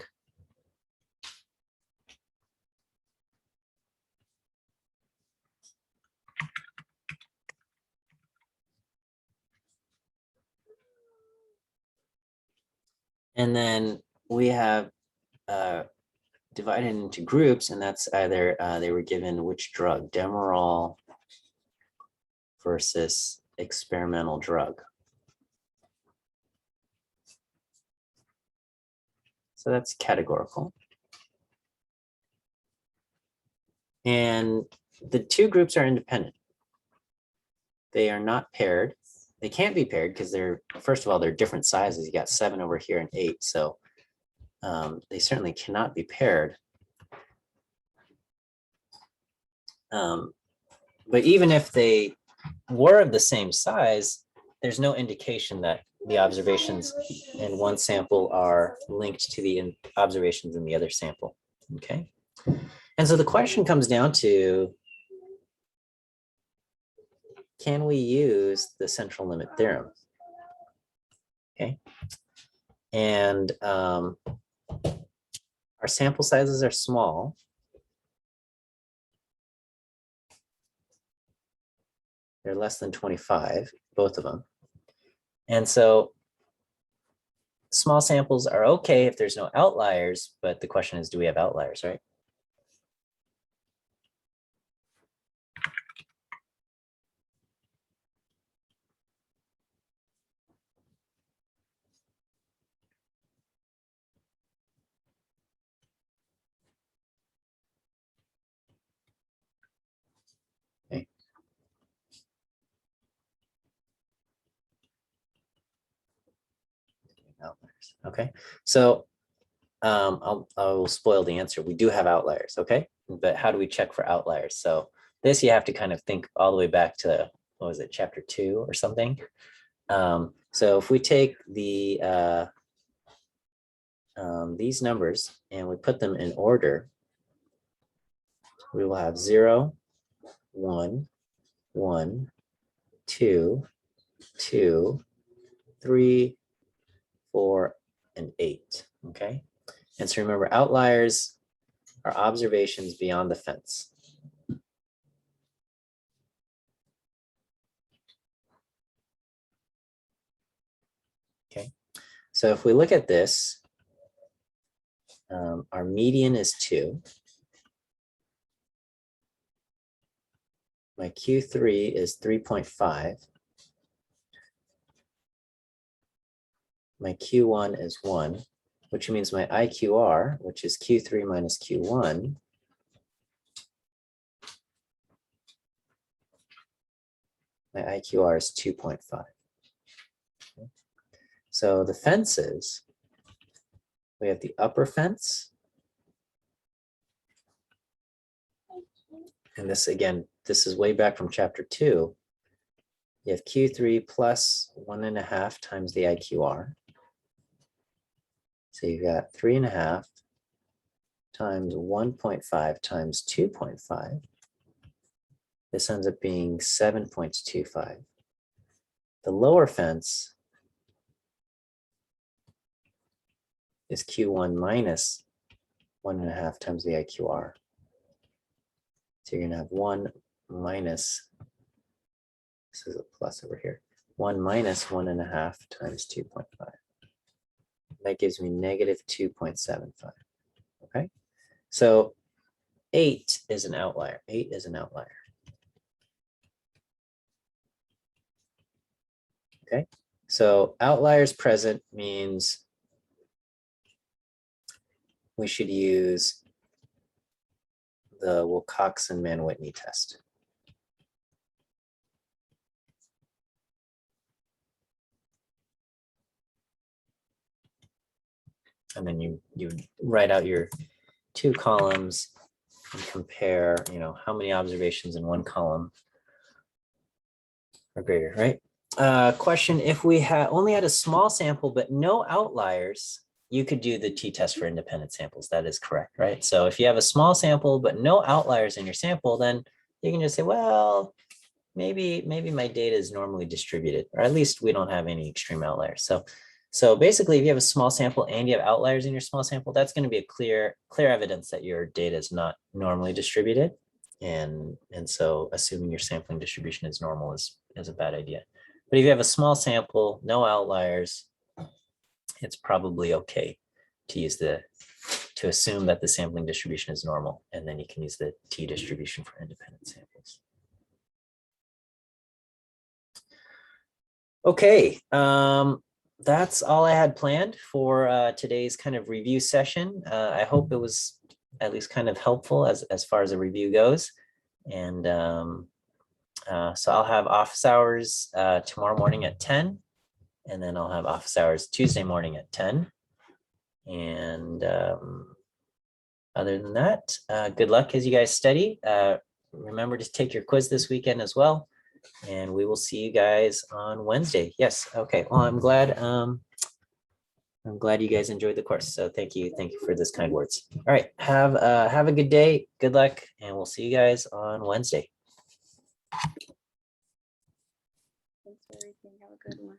And then we have divided into groups, and that's either they were given which drug, Demerol versus experimental drug. So that's categorical. And the two groups are independent. They are not paired. They can't be paired because first of all, they're different sizes. You got 7 over here and 8. So they certainly cannot be paired. But even if they were of the same size, there's no indication that the observations in one sample are linked to the observations in the other sample. Okay. And so the question comes down to, can we use the central limit theorem? Okay. And our sample sizes are small. They're less than 25, both of them. And so small samples are okay if there's no outliers, but the question is, do we have outliers, right? Okay. Outliers. Okay. So I will spoil the answer. We do have outliers, okay? But how do we check for outliers? So this you have to kind of think all the way back to, what was it, chapter 2 or something? So if we take these numbers and we put them in order, we will have 0, 1, 1, 2, 2, 3, 4, and 8, okay? And so remember, outliers are observations beyond the fence. Okay, so if we look at this, our median is 2. My Q3 is 3.5. My Q1 is 1, which means my IQR, which is Q3 minus Q1, my IQR is 2.5. Okay. So the fences, we have the upper fence. And this, again, this is way back from chapter 2. You have Q3 plus 1.5 times the IQR. So you've got 3.5 times 1.5 times 2.5. This ends up being 7.25. The lower fence is Q1 minus 1.5 times the IQR. So you're going to have 1 minus, this is a plus over here, 1 minus 1.5 times 2.5. That gives me negative 2.75. Okay, so 8 is an outlier. 8 is an outlier. Okay, so outliers present means we should use the Wilcoxon-Mann-Whitney test. And then you write out your 2 columns and compare, how many observations in one column are greater, right? Question, if we only had a small sample but no outliers, you could do the t-test for independent samples. That is correct, right? So if you have a small sample but no outliers in your sample, then you can just say, well, maybe my data is normally distributed, or at least we don't have any extreme outliers. So basically, if you have a small sample and you have outliers in your small sample, that's going to be a clear evidence that your data is not normally distributed. And so assuming your sampling distribution is normal is a bad idea. But if you have a small sample, no outliers, it's probably okay to assume that the sampling distribution is normal, and then you can use the t-distribution for independent samples. Okay, that's all I had planned for today's kind of review session. I hope it was at least kind of helpful as far as a review goes. And so I'll have office hours tomorrow morning at 10, and then I'll have office hours Tuesday morning at 10. And other than that, good luck as you guys study. Remember to take your quiz this weekend as well. And we will see you guys on Wednesday. Yes. Okay. Well, I'm glad you guys enjoyed the course. So thank you for those kind words. All right. Have a good day. Good luck, and we'll see you guys on Wednesday. Thanks for everything. Have a good one.